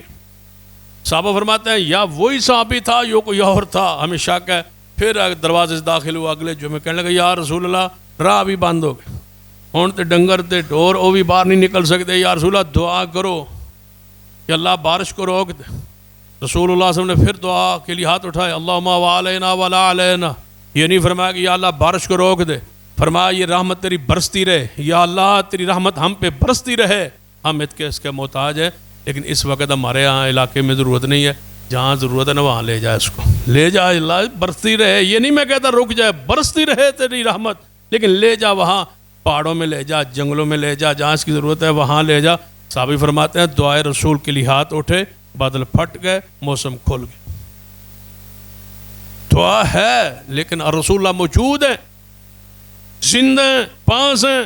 صحابہ فرماتے ہیں یا وہی صحابی تھا یا کوئی اور تھا، ہمیں شک ہے پھر دروازے سے داخل ہوا اگلے جمعے، کہنے لگا یا رسول اللہ راہ بھی بند ہو گئے، ہوں تو ڈنگر تے ڈور وہ بھی باہر نہیں نکل سکتے، یا رسول اللہ دعا کرو کہ اللہ بارش کو روک دے۔ رسول اللہ صلی اللہ علیہ وسلم نے پھر دعا کے لیے ہاتھ اٹھائے، اللہم وعلینا ولا علینا، یہ نہیں فرمایا کہ یا اللہ بارش کو روک دے، فرمایا یہ رحمت تیری برستی رہے، یا اللہ تیری رحمت ہم پہ برستی رہے، ہم اس کے محتاج ہے، لیکن اس وقت ہمارے یہاں علاقے میں ضرورت نہیں ہے، جہاں ضرورت ہے نا وہاں لے جائے، اس کو لے جا اللہ، برستی رہے، یہ نہیں میں کہتا رک جائے، برستی رہے تیری رحمت، لیکن لے جا وہاں، پہاڑوں میں لے جا، جنگلوں میں لے جا، جہاں اس کی ضرورت ہے وہاں لے جا۔ صحابی فرماتے ہیں دعائے رسول کے لیے ہاتھ اٹھے، بادل پھٹ گئے، موسم کھل گئے۔ دعا ہے لیکن رسول اللہ موجود ہیں، زندہ ہیں، پاس ہیں۔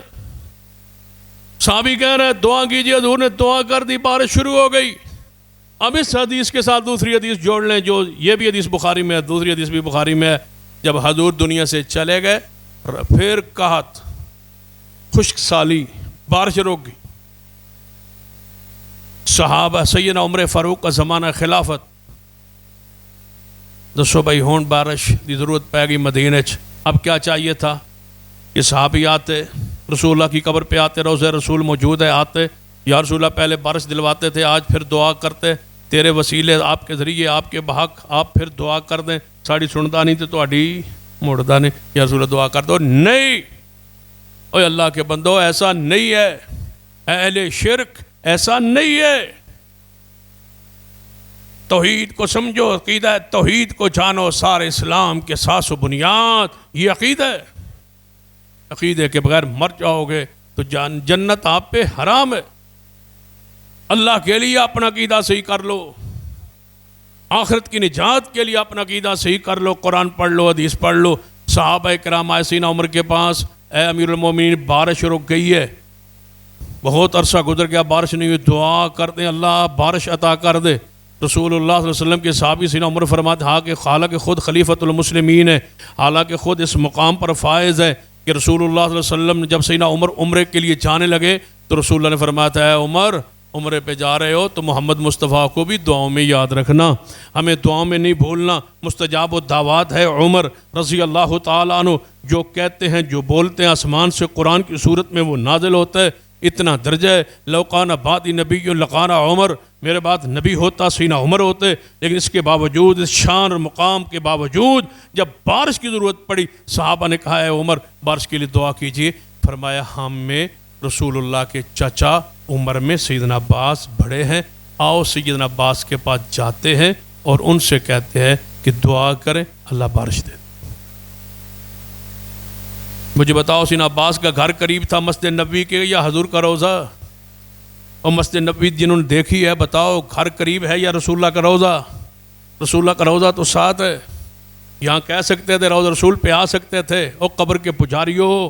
صحابی کہہ رہے ہیں دعا کیجئے، حضور نے دعا کر دی، بارش شروع ہو گئی۔ اب اس حدیث کے ساتھ دوسری حدیث جوڑ لیں، جو یہ بھی حدیث بخاری میں ہے، دوسری حدیث بھی بخاری میں ہے، جب حضور دنیا سے چلے گئے پھر قحط، خشک سالی، بارش رک گئی۔ صحابہ سیدنا عمر فاروق کا زمانہ خلافت، دسو بھائی ہون بارش دی ضرورت پہ گئی مدینہ چ، اب کیا چاہیے تھا کہ صحابی آتے، رسول اللہ کی قبر پہ آتے، روضہ رسول موجود ہے، آتے، یا رسول اللہ پہلے بارش دلواتے تھے، آج پھر دعا کرتے، تیرے وسیلے آپ کے ذریعے آپ کے بحق آپ پھر دعا کر دیں، ساڑی سنتا نہیں تو تہاڈی مڑدا نہیں، یا رسول اللہ دعا کر دو۔ نہیں، اوے اللہ کے بندو ایسا نہیں ہے، اہل شرک ایسا نہیں ہے۔ توحید کو سمجھو، عقیدہ توحید کو جانو، سارے اسلام کے ساس و بنیاد یہ عقیدہ ہے۔ عقیدے کے بغیر مر جاؤ گے تو جنت آپ پہ حرام ہے۔ اللہ کے لیے اپنا عقیدہ صحیح کر لو، آخرت کی نجات کے لیے اپنا عقیدہ صحیح کر لو، قرآن پڑھ لو، حدیث پڑھ لو۔ صحابہ کرام آئے سیدنا عمر کے پاس، اے امیر المومنین بارش رک گئی ہے، بہت عرصہ گزر گیا بارش نہیں ہوئی، دعا کر دیں اللہ بارش عطا کر دے۔ رسول اللہ صلی اللہ علیہ وسلم کے صحابی سیدنا عمر فرماتے ہاں کہ حالانکہ خود خلیفۃ المسلمین ہے، حالانکہ خود اس مقام پر فائز ہے کہ رسول اللہ صلی اللہ علیہ وسلم جب سیدنا عمر عمرے کے لیے جانے لگے تو رسول اللہ نے فرمایا تھا اے عمر عمرے پہ جا رہے ہو تو محمد مصطفیٰ کو بھی دعاؤں میں یاد رکھنا، ہمیں دعاؤں میں نہیں بھولنا۔ مستجاب الدعوات ہے عمر رضی اللہ تعالیٰ عنہ، جو کہتے ہیں جو بولتے ہیں آسمان سے قرآن کی صورت میں وہ نازل ہوتا ہے، اتنا درجہ ہے۔ لو کان بعدی نبی لکان عمر، میرے بعد نبی ہوتا سیدنا عمر ہوتے، لیکن اس کے باوجود، اس شان اور مقام کے باوجود جب بارش کی ضرورت پڑی صحابہ نے کہا اے عمر بارش کے لیے دعا کیجیے، فرمایا ہم میں رسول اللہ کے چچا عمر میں سیدنا عباس بڑے ہیں، آؤ سیدنا عباس کے پاس جاتے ہیں اور ان سے کہتے ہیں کہ دعا کریں اللہ بارش دے۔ مجھے بتاؤ سیدنا عباس کا گھر قریب تھا مسجد نبوی کے یا حضور کا روضہ؟ اور مسجد نبوی جنہوں نے دیکھی ہے بتاؤ گھر قریب ہے یا رسول اللہ کا روضہ؟ رسول اللہ کا روضہ تو ساتھ ہے، یہاں کہہ سکتے تھے روضہ رسول پہ آ سکتے تھے، اور قبر کے پجاریوں،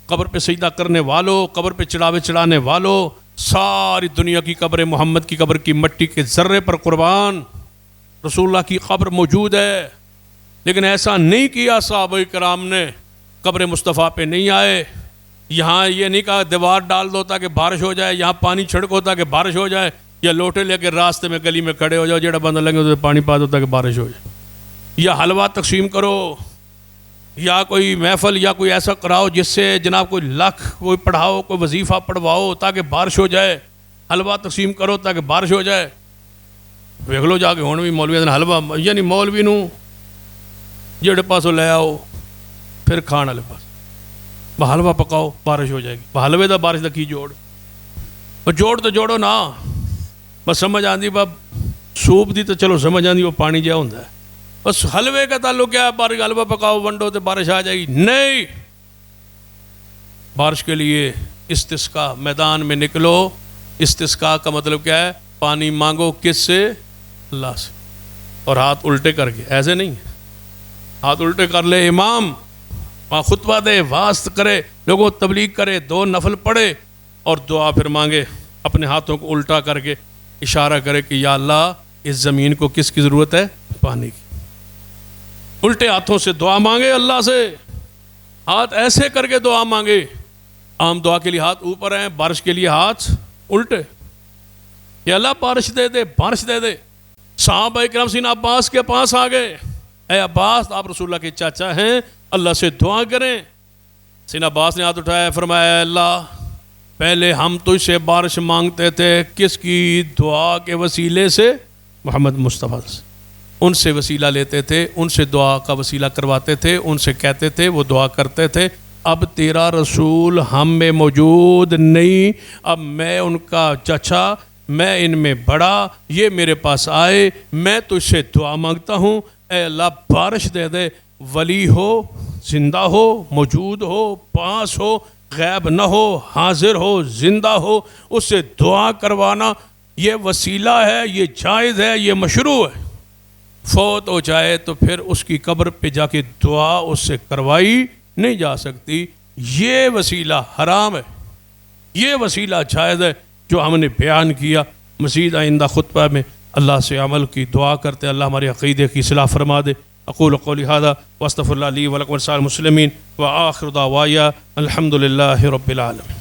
قبر پہ سجدہ کرنے والوں، قبر پہ چڑھاوے چڑھانے والوں، ساری دنیا کی قبر محمد کی قبر کی مٹی کے ذرے پر قربان، رسول اللہ کی قبر موجود ہے، لیکن ایسا نہیں کیا صحابہ کرام نے، قبر مصطفیٰ پہ نہیں آئے، یہاں یہ نہیں کہا دیوار ڈال دو تاکہ بارش ہو جائے، یہاں پانی چھڑکو تاکہ بارش ہو جائے، یا لوٹے لے کے راستے میں گلی میں کھڑے ہو جاؤ جڑا بندہ لگے تو پانی پا دو تاکہ بارش ہو جائے، یا حلوہ تقسیم کرو، یا کوئی محفل یا کوئی ایسا کراؤ جس سے جناب کوئی لکھ کوئی پڑھاؤ، کوئی وظیفہ پڑھواؤ تاکہ بارش ہو جائے، حلوہ تقسیم کرو تاکہ بارش ہو جائے۔ ویکھ لو جا کے ہن بھی مولوی نے حلوہ، یعنی مولوی نو جڑے پاسوں لے آؤ پھر کھان والے پاس حلوہ پکاؤ بارش ہو جائے گی، حلوے دا بارش دا کی جوڑ؟ جوڑ تو جوڑو نا، بس سمجھ آندی باب سوپ دی تو چلو سمجھ آندی وہ پانی جہا ہوندا ہے، بس حلوے کا تعلق کیا ہے؟ بارش حلوہ پکاؤ ونڈو تو بارش آ جائے گی؟ نہیں، بارش کے لیے استسقاء، میدان میں نکلو۔ استسقاء کا مطلب کیا ہے؟ پانی مانگو کس سے؟ اللہ سے، اور ہاتھ الٹے کر کے، ایسے نہیں، ہاتھ الٹے کر لے امام، وہاں خطبہ دے، وعظ کرے، لوگوں تبلیغ کرے، 2 نفل پڑھے اور دعا پھر مانگے، اپنے ہاتھوں کو الٹا کر کے اشارہ کرے کہ یا اللہ اس زمین کو کس کی ضرورت ہے؟ پانی کی۔ الٹے ہاتھوں سے دعا مانگے اللہ سے، ہاتھ ایسے کر کے دعا مانگے۔ عام دعا کے لیے ہاتھ اوپر ہیں، بارش کے لیے ہاتھ الٹے، یا اللہ بارش دے دے، بارش دے دے۔ صحابہ کرام سیدنا عباس کے پاس آ گئے، اے عباس آپ رسول اللہ کے چاچا ہیں، اللہ سے دعا کریں۔ سیدنا عباس نے ہاتھ اٹھایا، فرمایا اللہ پہلے ہم تجھ سے بارش مانگتے تھے، کس کی؟ دعا کے وسیلے سے، محمد مصطفیٰ سے، ان سے وسیلہ لیتے تھے، ان سے دعا کا وسیلہ کرواتے تھے، ان سے کہتے تھے، وہ دعا کرتے تھے۔ اب تیرا رسول ہم میں موجود نہیں، اب میں ان کا چچا، میں ان میں بڑا، یہ میرے پاس آئے، میں تجھ سے دعا مانگتا ہوں، اے اللہ بارش دے دے۔ ولی ہو، زندہ ہو، موجود ہو، پاس ہو، غیب نہ ہو، حاضر ہو، زندہ ہو، اس سے دعا کروانا یہ وسیلہ ہے، یہ جائز ہے، یہ مشروع ہے۔ فوت ہو جائے تو پھر اس کی قبر پہ جا کے دعا اس سے کروائی نہیں جا سکتی، یہ وسیلہ حرام ہے، یہ وسیلہ جائز ہے جو ہم نے بیان کیا۔ مزید آئندہ خطبہ میں اللہ سے عمل کی دعا کرتے، اللہ ہمارے عقیدے کی اصلاح فرما دے۔ اقول قولی ھذا واستغفر اللہ لی ولکم ولسائر المسلمین وآخر دعوایا الحمد للہ رب العالمین۔